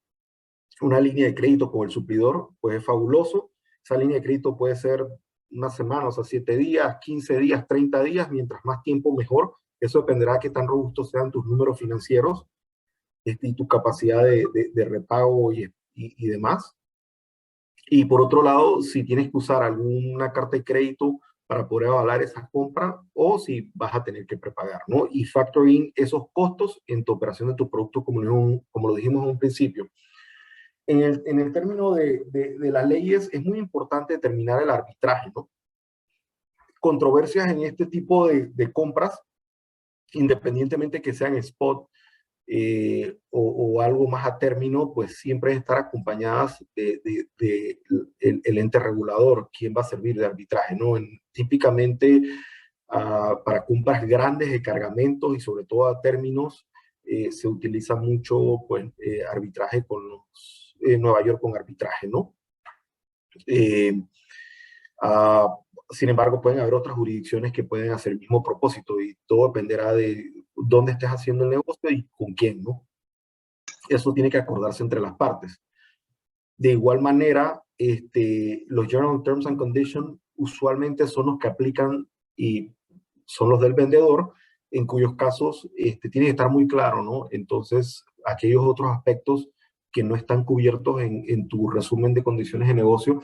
línea de crédito con el suplidor, pues es fabuloso. Esa línea de crédito puede ser una semana, o sea, 7 días, 15 días, 30 días, mientras más tiempo mejor. Eso dependerá de qué tan robustos sean tus números financieros y tu capacidad de repago y demás. Y por otro lado, si tienes que usar alguna carta de crédito para poder avalar esa compra o si vas a tener que prepagar, ¿no? Y factor in esos costos en tu operación de tu producto como lo dijimos en un principio. En el término de las leyes, es muy importante determinar el arbitraje, ¿no? Controversias en este tipo de compras, independientemente que sean spot o algo más a término, pues siempre estar acompañadas de el ente regulador, quien va a servir de arbitraje, ¿no? Típicamente, para compras grandes de cargamentos y sobre todo a términos, se utiliza mucho pues, arbitraje con los Nueva York con arbitraje, ¿no? Sin embargo, pueden haber otras jurisdicciones que pueden hacer el mismo propósito y todo dependerá de dónde estés haciendo el negocio y con quién, ¿no? Eso tiene que acordarse entre las partes. De igual manera, los General Terms and Conditions usualmente son los que aplican y son los del vendedor, en cuyos casos tiene que estar muy claro, ¿no? Entonces, aquellos otros aspectos que no están cubiertos en tu resumen de condiciones de negocio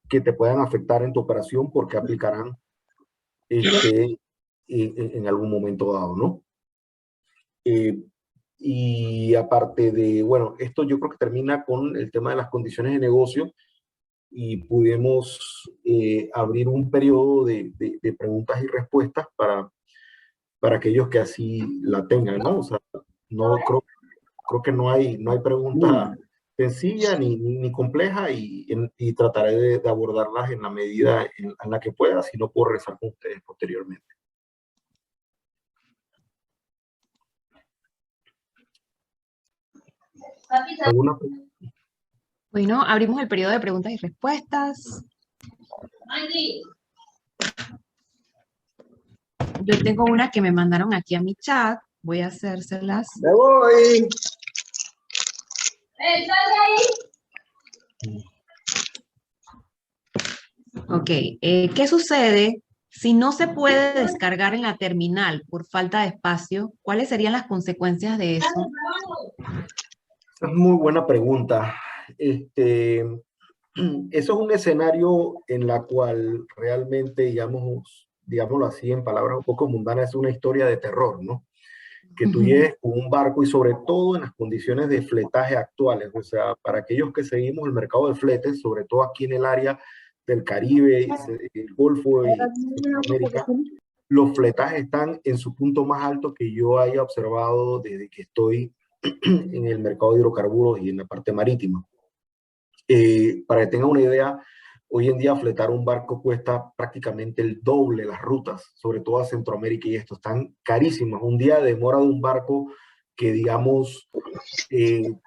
que te puedan afectar en tu operación porque aplicarán en algún momento dado, ¿no? Y aparte de, bueno, esto yo creo que termina con el tema de las condiciones de negocio y pudimos abrir un periodo de preguntas y respuestas para aquellos que así la tengan, ¿no? O sea, no creo que no hay pregunta sencilla ni compleja y trataré de abordarlas en la medida en la que pueda, si no puedo rezar con ustedes posteriormente. ¿Alguna pregunta? Bueno, abrimos el periodo de preguntas y respuestas. Yo tengo una que me mandaron aquí a mi chat. Voy a hacérselas. ¡Me voy! Ok, ¿qué sucede si no se puede descargar en la terminal por falta de espacio? ¿Cuáles serían las consecuencias de eso? Esa es muy buena pregunta. Eso es un escenario en la cual realmente, digámoslo así en palabras un poco mundanas, es una historia de terror, ¿no? Que tú llegues con un barco y sobre todo en las condiciones de fletaje actuales, o sea, para aquellos que seguimos el mercado de fletes, sobre todo aquí en el área del Caribe, el Golfo y Centroamérica, los fletajes están en su punto más alto que yo haya observado desde que estoy en el mercado de hidrocarburos y en la parte marítima. Para que tengan una idea, hoy en día fletar un barco cuesta prácticamente el doble las rutas, sobre todo a Centroamérica, y esto están carísimas. Un día de demora de un barco que, digamos, te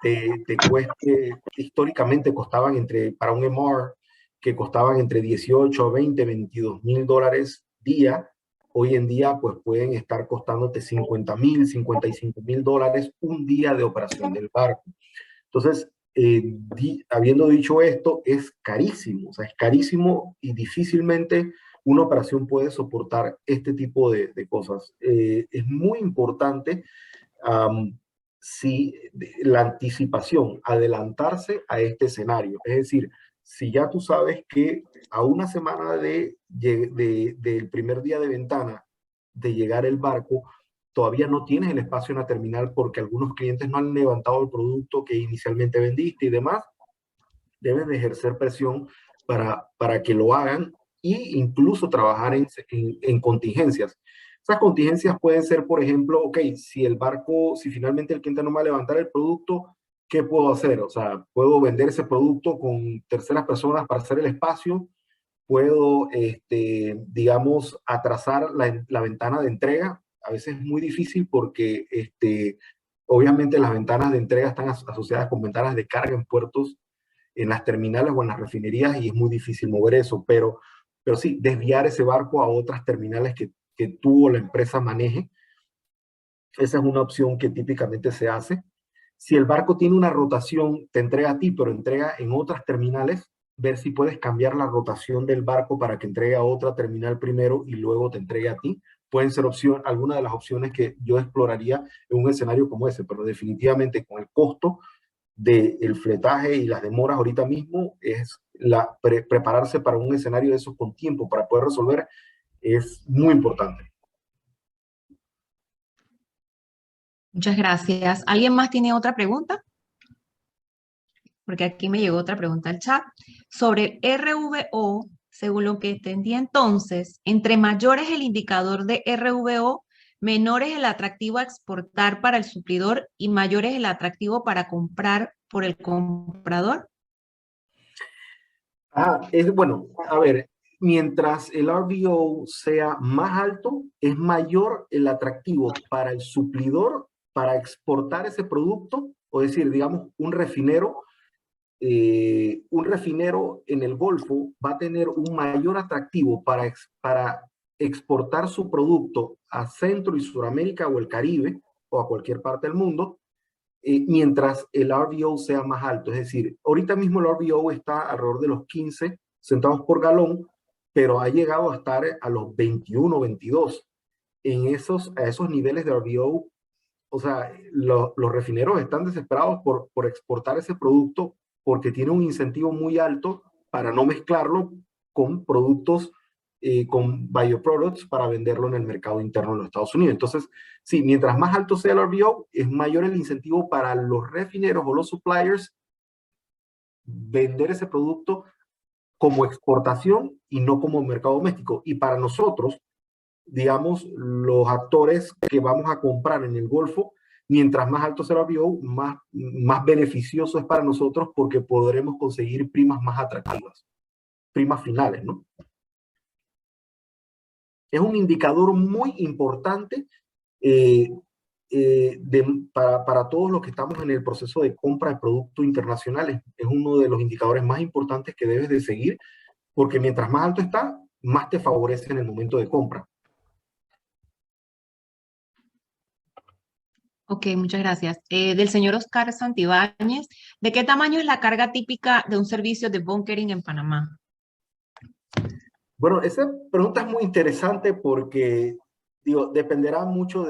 cueste, históricamente costaban para un MR, que costaban entre 18 a 20, 22 mil dólares día. Hoy en día, pues pueden estar costándote 50,000, 55,000 dólares un día de operación del barco. Entonces, habiendo dicho esto, es carísimo, o sea, es carísimo y difícilmente una operación puede soportar este tipo de cosas. Es muy importante la anticipación, adelantarse a este escenario. Es decir, Si ya tú sabes que a una semana del primer día de ventana de llegar el barco, todavía no tienes el espacio en la terminal porque algunos clientes no han levantado el producto que inicialmente vendiste y demás, debes de ejercer presión para que lo hagan e incluso trabajar en contingencias. Esas contingencias pueden ser, por ejemplo, ok, si finalmente el cliente no va a levantar el producto, ¿qué puedo hacer? O sea, puedo vender ese producto con terceras personas para hacer el espacio, puedo, digamos, atrasar la ventana de entrega. A veces es muy difícil porque, obviamente, las ventanas de entrega están asociadas con ventanas de carga en puertos, en las terminales o en las refinerías, y es muy difícil mover eso, pero sí, desviar ese barco a otras terminales que tú o la empresa maneje. Esa es una opción que típicamente se hace. Si el barco tiene una rotación, te entrega a ti, pero entrega en otras terminales, ver si puedes cambiar la rotación del barco para que entregue a otra terminal primero y luego te entregue a ti. Pueden ser algunas de las opciones que yo exploraría en un escenario como ese, pero definitivamente con el costo del fletaje y las demoras ahorita mismo, prepararse para un escenario de esos con tiempo para poder resolver es muy importante. Muchas gracias. ¿Alguien más tiene otra pregunta? Porque aquí me llegó otra pregunta al chat. Sobre RVO, según lo que entendí entonces, entre mayor es el indicador de RVO, menor es el atractivo a exportar para el suplidor y mayor es el atractivo para comprar por el comprador. Bueno, a ver, mientras el RVO sea más alto, es mayor el atractivo para el suplidor para exportar ese producto, o decir, digamos, un refinero en el Golfo va a tener un mayor atractivo para exportar su producto a Centro y Sudamérica o el Caribe o a cualquier parte del mundo, mientras el RVO sea más alto. Es decir, ahorita mismo el RVO está alrededor de los 15 centavos por galón, pero ha llegado a estar a los 21, 22. A esos niveles de RVO, o sea, los refineros están desesperados por exportar ese producto porque tiene un incentivo muy alto para no mezclarlo con productos, con bioproducts para venderlo en el mercado interno de los Estados Unidos. Entonces, sí, mientras más alto sea el RVO, es mayor el incentivo para los refineros o los suppliers vender ese producto como exportación y no como mercado doméstico. Y para nosotros, digamos, los actores que vamos a comprar en el Golfo, mientras más alto sea el RVO, más beneficioso es para nosotros porque podremos conseguir primas más atractivas, primas finales, ¿no? Es un indicador muy importante eh, para todos los que estamos en el proceso de compra de productos internacionales. Es uno de los indicadores más importantes que debes de seguir porque mientras más alto está, más te favorece en el momento de compra. Ok, muchas gracias. Del señor Oscar Santibáñez, ¿de qué tamaño es la carga típica de un servicio de bunkering en Panamá? Bueno, esa pregunta es muy interesante porque, digo, dependerá mucho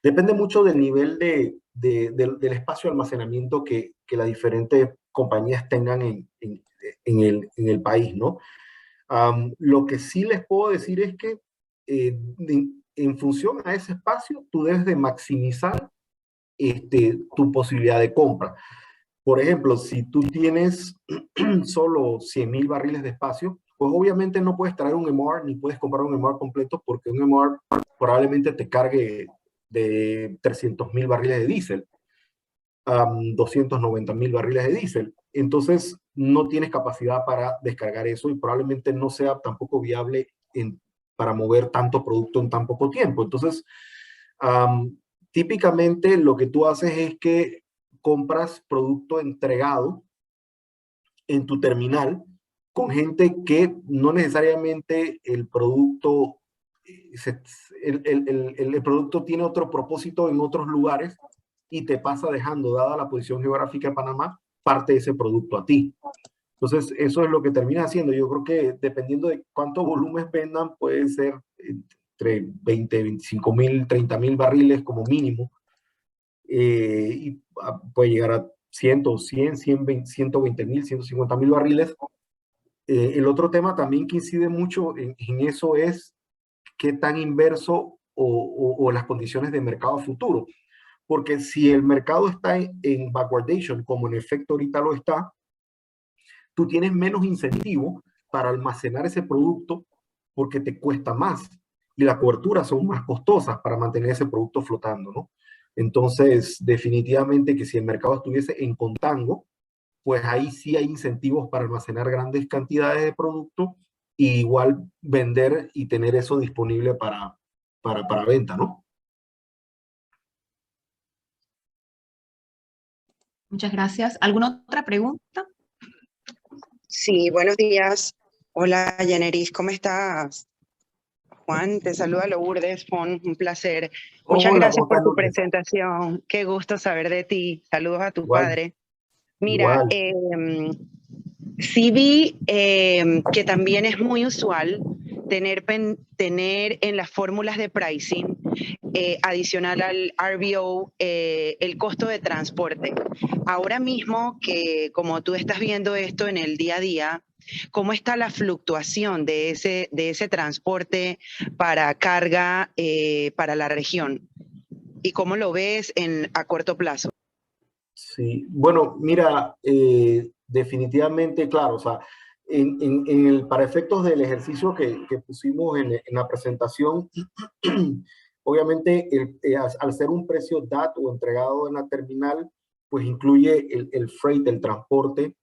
depende mucho del nivel del espacio de almacenamiento que las diferentes compañías tengan en el país, ¿no? Lo que sí les puedo decir es que en función a ese espacio, tú debes de maximizar tu posibilidad de compra. Por ejemplo, si tú tienes solo 100,000 barriles de espacio, pues obviamente no puedes traer un MR ni puedes comprar un MR completo porque un MR probablemente te cargue de 300,000 barriles de diésel, 290,000 barriles de diésel. Entonces, no tienes capacidad para descargar eso y probablemente no sea tampoco viable para mover tanto producto en tan poco tiempo. Entonces, típicamente lo que tú haces es que compras producto entregado en tu terminal con gente que no necesariamente el producto, el producto tiene otro propósito en otros lugares y te pasa dejando, dada la posición geográfica de Panamá, parte de ese producto a ti. Entonces, eso es lo que termina haciendo. Yo creo que dependiendo de cuántos volúmenes vendan, puede ser entre 20, 25,000, 30,000 barriles como mínimo. Y puede llegar a 100, 120, 120,000, 150,000 barriles. El otro tema también que incide mucho en eso es qué tan inverso o las condiciones de mercado futuro. Porque si el mercado está en backwardation, como en efecto ahorita lo está, tú tienes menos incentivo para almacenar ese producto porque te cuesta más y las coberturas son más costosas para mantener ese producto flotando, ¿no? Entonces, definitivamente que si el mercado estuviese en contango, pues ahí sí hay incentivos para almacenar grandes cantidades de producto y igual vender y tener eso disponible para venta, ¿no? Muchas gracias. ¿Alguna otra pregunta? Sí, buenos días. Hola, Yaneris, ¿cómo estás? Juan, te saluda Lourdes, un placer. Muchas Hola, gracias ¿cómo estás, por tu Lourdes? presentación. Qué gusto saber de ti. Saludos a tu Igual, padre. Mira, igual. sí vi que también es muy usual tener en las fórmulas de pricing adicional al RVO el costo de transporte. Ahora mismo que como tú estás viendo esto en el día a día, ¿cómo está la fluctuación de ese transporte para carga para la región? ¿Y cómo lo ves a corto plazo? Sí, bueno, mira, definitivamente, claro, o sea, para efectos del ejercicio que pusimos en la presentación, obviamente al ser un precio dado o entregado en la terminal, pues incluye el freight, el transporte.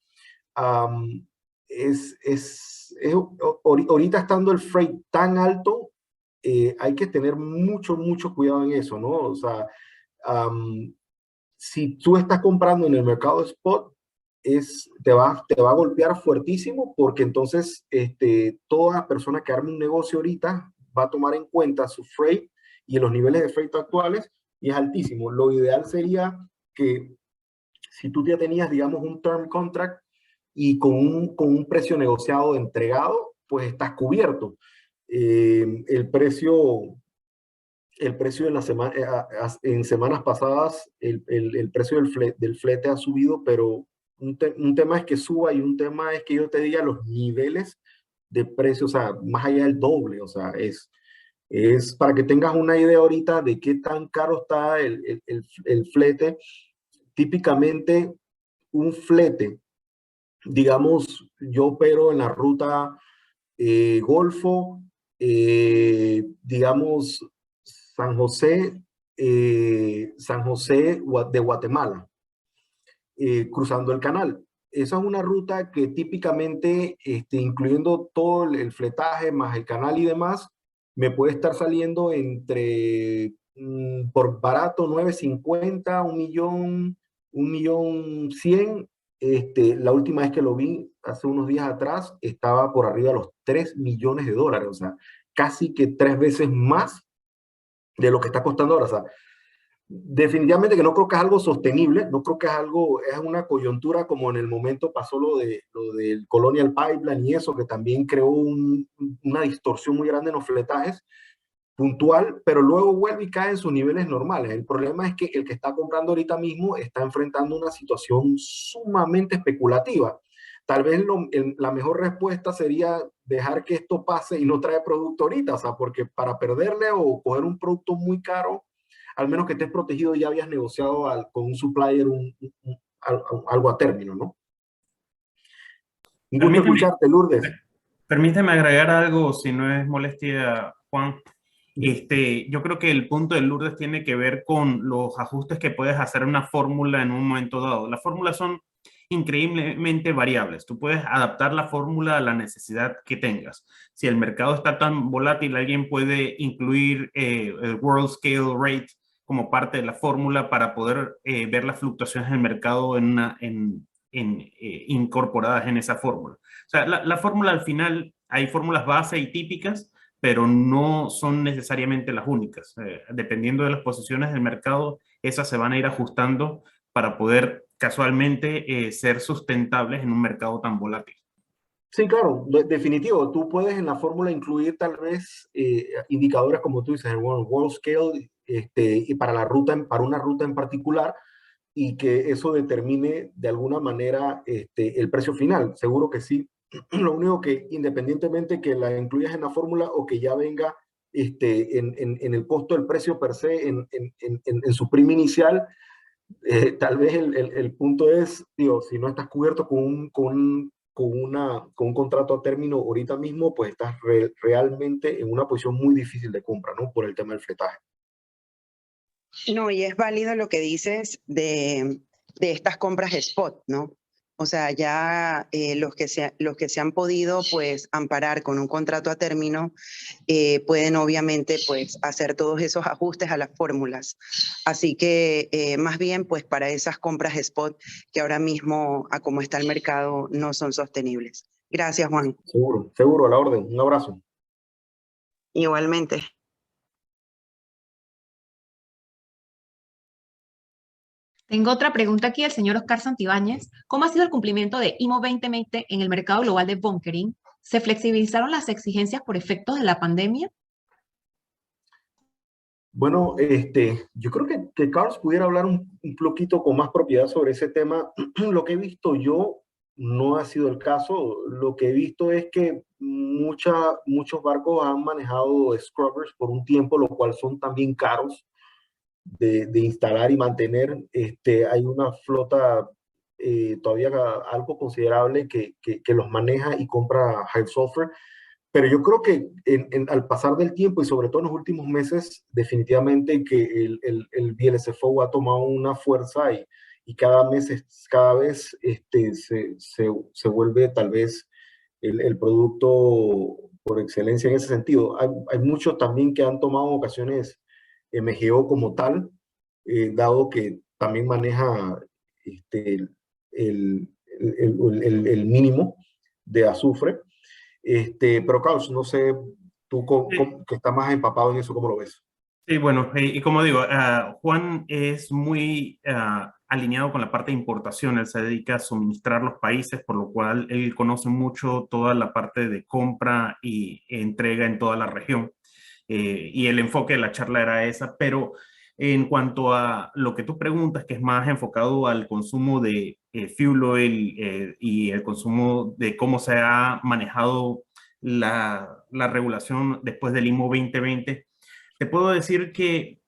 Um, Ahorita estando el freight tan alto, hay que tener mucho cuidado en eso, ¿no? O sea, um, si tú estás comprando en el mercado spot, te va a golpear fuertísimo porque entonces toda persona que arme un negocio ahorita va a tomar en cuenta su freight y los niveles de freight actuales y es altísimo. Lo ideal sería que si tú ya tenías, digamos, un term contract y con un precio negociado de entregado, pues estás cubierto. El precio en, en semanas pasadas, el precio del flete ha subido, pero un tema es que suba y un tema es que yo te diga los niveles de precio, o sea, más allá del doble, o sea, es para que tengas una idea ahorita de qué tan caro está el flete. Típicamente, un flete, digamos, yo opero en la ruta Golfo, digamos, San José de Guatemala, cruzando el canal. Esa es una ruta que típicamente, incluyendo todo el fletaje más el canal y demás, me puede estar saliendo entre, por barato, 950, 1 millón, 1.100.000. La última vez que lo vi, hace unos días atrás, estaba por arriba de los 3 millones de dólares, o sea, casi que 3 veces más de lo que está costando ahora. O sea, definitivamente que no creo que es algo sostenible, no creo que es una coyuntura como en el momento pasó lo del Colonial Pipeline y eso, que también creó una distorsión muy grande en los fletajes, puntual, pero luego vuelve y cae en sus niveles normales. El problema es que el que está comprando ahorita mismo está enfrentando una situación sumamente especulativa. Tal vez la mejor respuesta sería dejar que esto pase y no traer producto ahorita, o sea, porque para perderle o coger un producto muy caro, al menos que estés protegido, ya habías negociado con un supplier algo a término, ¿no? Un gusto Permíteme, escucharte, Lourdes. permíteme agregar algo, si no es molestia, Juan. Yo creo que el punto de Lourdes tiene que ver con los ajustes que puedes hacer en una fórmula en un momento dado. Las fórmulas son increíblemente variables. Tú puedes adaptar la fórmula a la necesidad que tengas. Si el mercado está tan volátil, alguien puede incluir el World Scale Rate como parte de la fórmula para poder ver las fluctuaciones del mercado incorporadas en esa fórmula. O sea, la fórmula al final, hay fórmulas base y típicas, pero no son necesariamente las únicas. Dependiendo de las posiciones del mercado, esas se van a ir ajustando para poder casualmente ser sustentables en un mercado tan volátil. Sí, claro, definitivo. Tú puedes en la fórmula incluir tal vez indicadores como tú dices, el World Scale, y para una ruta en particular, y que eso determine de alguna manera el precio final. Seguro que sí. Lo único que, independientemente que la incluyas en la fórmula o que ya venga en el costo del precio per se, en su prima inicial, tal vez el punto es, digo, si no estás cubierto con un contrato a término ahorita mismo, pues estás realmente en una posición muy difícil de compra, ¿no? Por el tema del fletaje. No, y es válido lo que dices de estas compras spot, ¿no? O sea, ya los que se han podido pues amparar con un contrato a término pueden obviamente pues hacer todos esos ajustes a las fórmulas. Así que más bien pues para esas compras spot que ahora mismo a como está el mercado no son sostenibles. Gracias, Juan. Seguro, seguro, a la orden. Un abrazo. Igualmente. Tengo otra pregunta aquí del señor Oscar Santibáñez. ¿Cómo ha sido el cumplimiento de IMO 2020 en el mercado global de bunkering? ¿Se flexibilizaron las exigencias por efectos de la pandemia? Bueno, yo creo que Carlos pudiera hablar un poquito con más propiedad sobre ese tema. Lo que he visto yo no ha sido el caso. Lo que he visto es que muchos barcos han manejado scrubbers por un tiempo, lo cual son también caros de instalar y mantener. Hay una flota todavía algo considerable que los maneja y compra high sulfur. Pero yo creo que al pasar del tiempo y sobre todo en los últimos meses, definitivamente que el VLSFO ha tomado una fuerza y cada vez se vuelve tal vez el producto por excelencia en ese sentido. Hay muchos también que han tomado en ocasiones MGO como tal, dado que también maneja el, el mínimo de azufre. Pero Carlos, no sé, tú que estás más empapado en eso, ¿cómo lo ves? Sí, bueno, y como digo, Juan es muy alineado con la parte de importación. Él se dedica a suministrar los países, por lo cual él conoce mucho toda la parte de compra y entrega en toda la región. Y el enfoque de la charla era esa, pero en cuanto a lo que tú preguntas, que es más enfocado al consumo de fuel oil y el consumo de cómo se ha manejado la regulación después del IMO 2020, te puedo decir que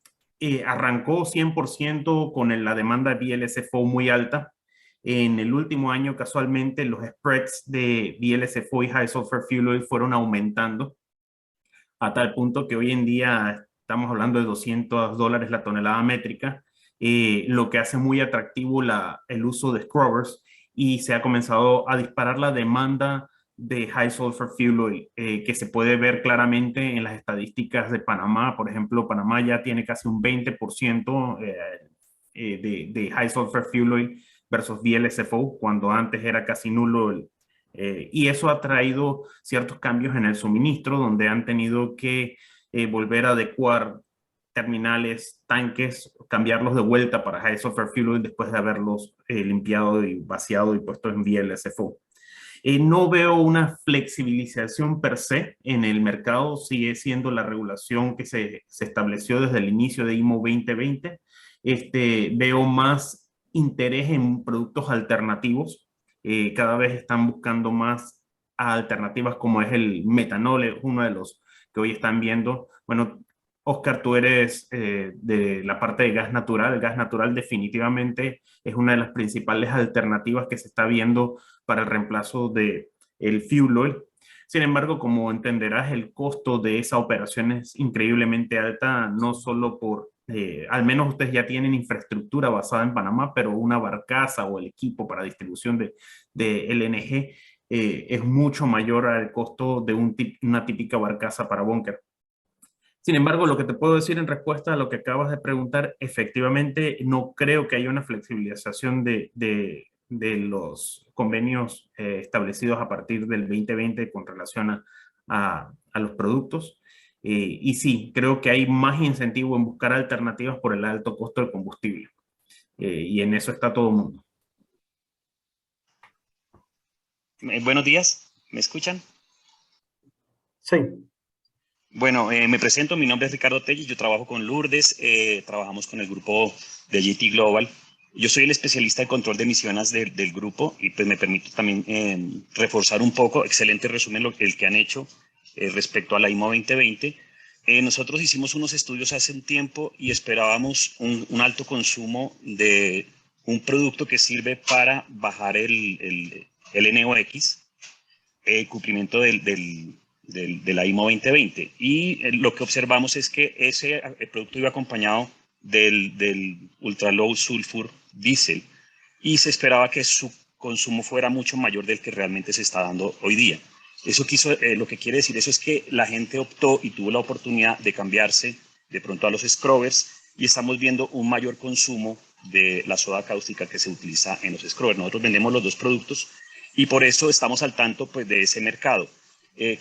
arrancó 100% con la demanda de VLSFO muy alta. En el último año, casualmente, los spreads de VLSFO y High Sulfur Fuel Oil fueron aumentando a tal punto que hoy en día estamos hablando de $200 la tonelada métrica, lo que hace muy atractivo el uso de scrubbers y se ha comenzado a disparar la demanda de High Sulfur Fuel Oil, que se puede ver claramente en las estadísticas de Panamá. Por ejemplo, Panamá ya tiene casi un 20% de High Sulfur Fuel Oil versus VLSFO, cuando antes era casi nulo y eso ha traído ciertos cambios en el suministro, donde han tenido que volver a adecuar terminales, tanques, cambiarlos de vuelta para High Sulfur Fuel Oil después de haberlos limpiado y vaciado y puesto en VLSFO. No veo una flexibilización per se en el mercado, sigue siendo la regulación que se estableció desde el inicio de IMO 2020. Veo más interés en productos alternativos. Cada vez están buscando más alternativas como es el metanol, es uno de los que hoy están viendo. Bueno, Oscar, tú eres de la parte de gas natural. El gas natural definitivamente es una de las principales alternativas que se está viendo para el reemplazo de el fuel oil. Sin embargo, como entenderás, el costo de esa operación es increíblemente alta, no solo al menos ustedes ya tienen infraestructura basada en Panamá, pero una barcaza o el equipo para distribución de LNG es mucho mayor al costo de una típica barcaza para búnker. Sin embargo, lo que te puedo decir en respuesta a lo que acabas de preguntar, efectivamente no creo que haya una flexibilización de los convenios establecidos a partir del 2020 con relación a los productos. Y sí, creo que hay más incentivo en buscar alternativas por el alto costo del combustible. Y en eso está todo el mundo. Buenos días, ¿me escuchan? Sí. Bueno, me presento, mi nombre es Ricardo Tellis, yo trabajo con Lourdes, trabajamos con el grupo de GT Global. Yo soy el especialista de control de emisiones del grupo y pues me permito también reforzar un poco, excelente resumen el que han hecho respecto a la IMO 2020. Nosotros hicimos unos estudios hace un tiempo y esperábamos un alto consumo de un producto que sirve para bajar el NOx, el cumplimiento de la IMO 2020. Y lo que observamos es que ese producto iba acompañado del Ultra Low Sulfur Diesel y se esperaba que su consumo fuera mucho mayor del que realmente se está dando hoy día. Eso lo que quiere decir eso es que la gente optó y tuvo la oportunidad de cambiarse de pronto a los scrubbers y estamos viendo un mayor consumo de la soda cáustica que se utiliza en los scrubbers. Nosotros vendemos los dos productos y por eso estamos al tanto pues, de ese mercado.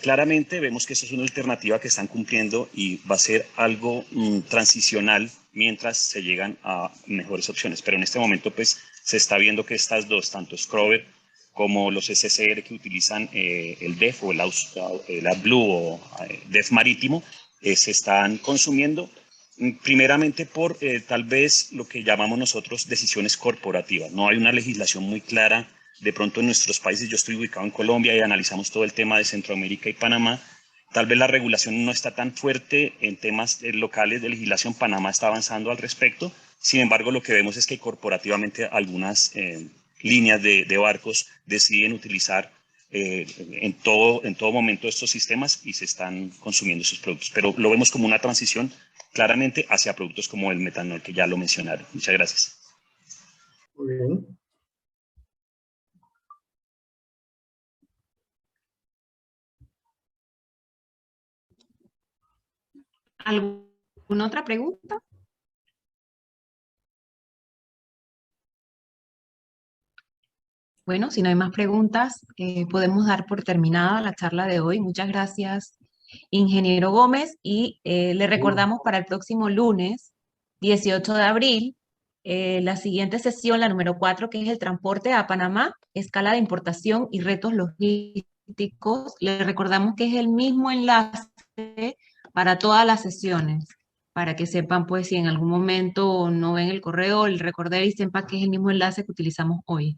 Claramente vemos que eso es una alternativa que están cumpliendo y va a ser algo transicional mientras se llegan a mejores opciones. Pero en este momento pues se está viendo que estas dos, tanto Scrubber como los SCR que utilizan el DEF o el AdBlue o DEF marítimo, se están consumiendo primeramente por tal vez lo que llamamos nosotros decisiones corporativas. No hay una legislación muy clara. De pronto en nuestros países, yo estoy ubicado en Colombia y analizamos todo el tema de Centroamérica y Panamá. Tal vez la regulación no está tan fuerte en temas locales de legislación. Panamá está avanzando al respecto. Sin embargo, lo que vemos es que corporativamente algunas líneas de barcos deciden utilizar en todo momento estos sistemas y se están consumiendo esos productos. Pero lo vemos como una transición claramente hacia productos como el metanol, que ya lo mencionaron. Muchas gracias. Muy bien. ¿Alguna otra pregunta? Bueno, si no hay más preguntas, podemos dar por terminada la charla de hoy. Muchas gracias, ingeniero Gómez, y le recordamos para el próximo lunes, 18 de abril, la siguiente sesión, la número 4, que es el transporte a Panamá, escala de importación y retos logísticos. Le recordamos que es el mismo enlace para todas las sesiones, para que sepan, pues, si en algún momento no ven el correo, el recordar y sepan que es el mismo enlace que utilizamos hoy.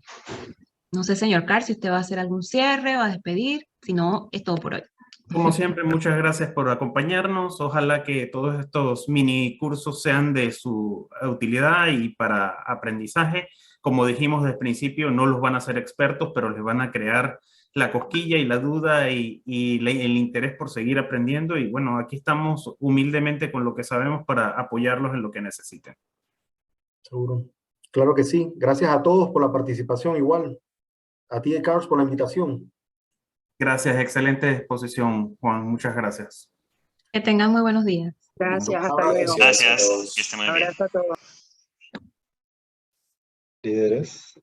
No sé, señor Carr, si usted va a hacer algún cierre o a despedir. Si no, es todo por hoy. Como siempre, muchas gracias por acompañarnos. Ojalá que todos estos mini cursos sean de su utilidad y para aprendizaje. Como dijimos desde el principio, no los van a hacer expertos, pero les van a crear la cosquilla y la duda y el interés por seguir aprendiendo. Y bueno, aquí estamos humildemente con lo que sabemos para apoyarlos en lo que necesiten. Seguro. Claro que sí. Gracias a todos por la participación igual. A ti, Carlos, por la invitación. Gracias, excelente exposición, Juan. Muchas gracias. Que tengan muy buenos días. Gracias, hasta luego. Gracias. Que estén muy bien. Abrazo a todos. Líderes.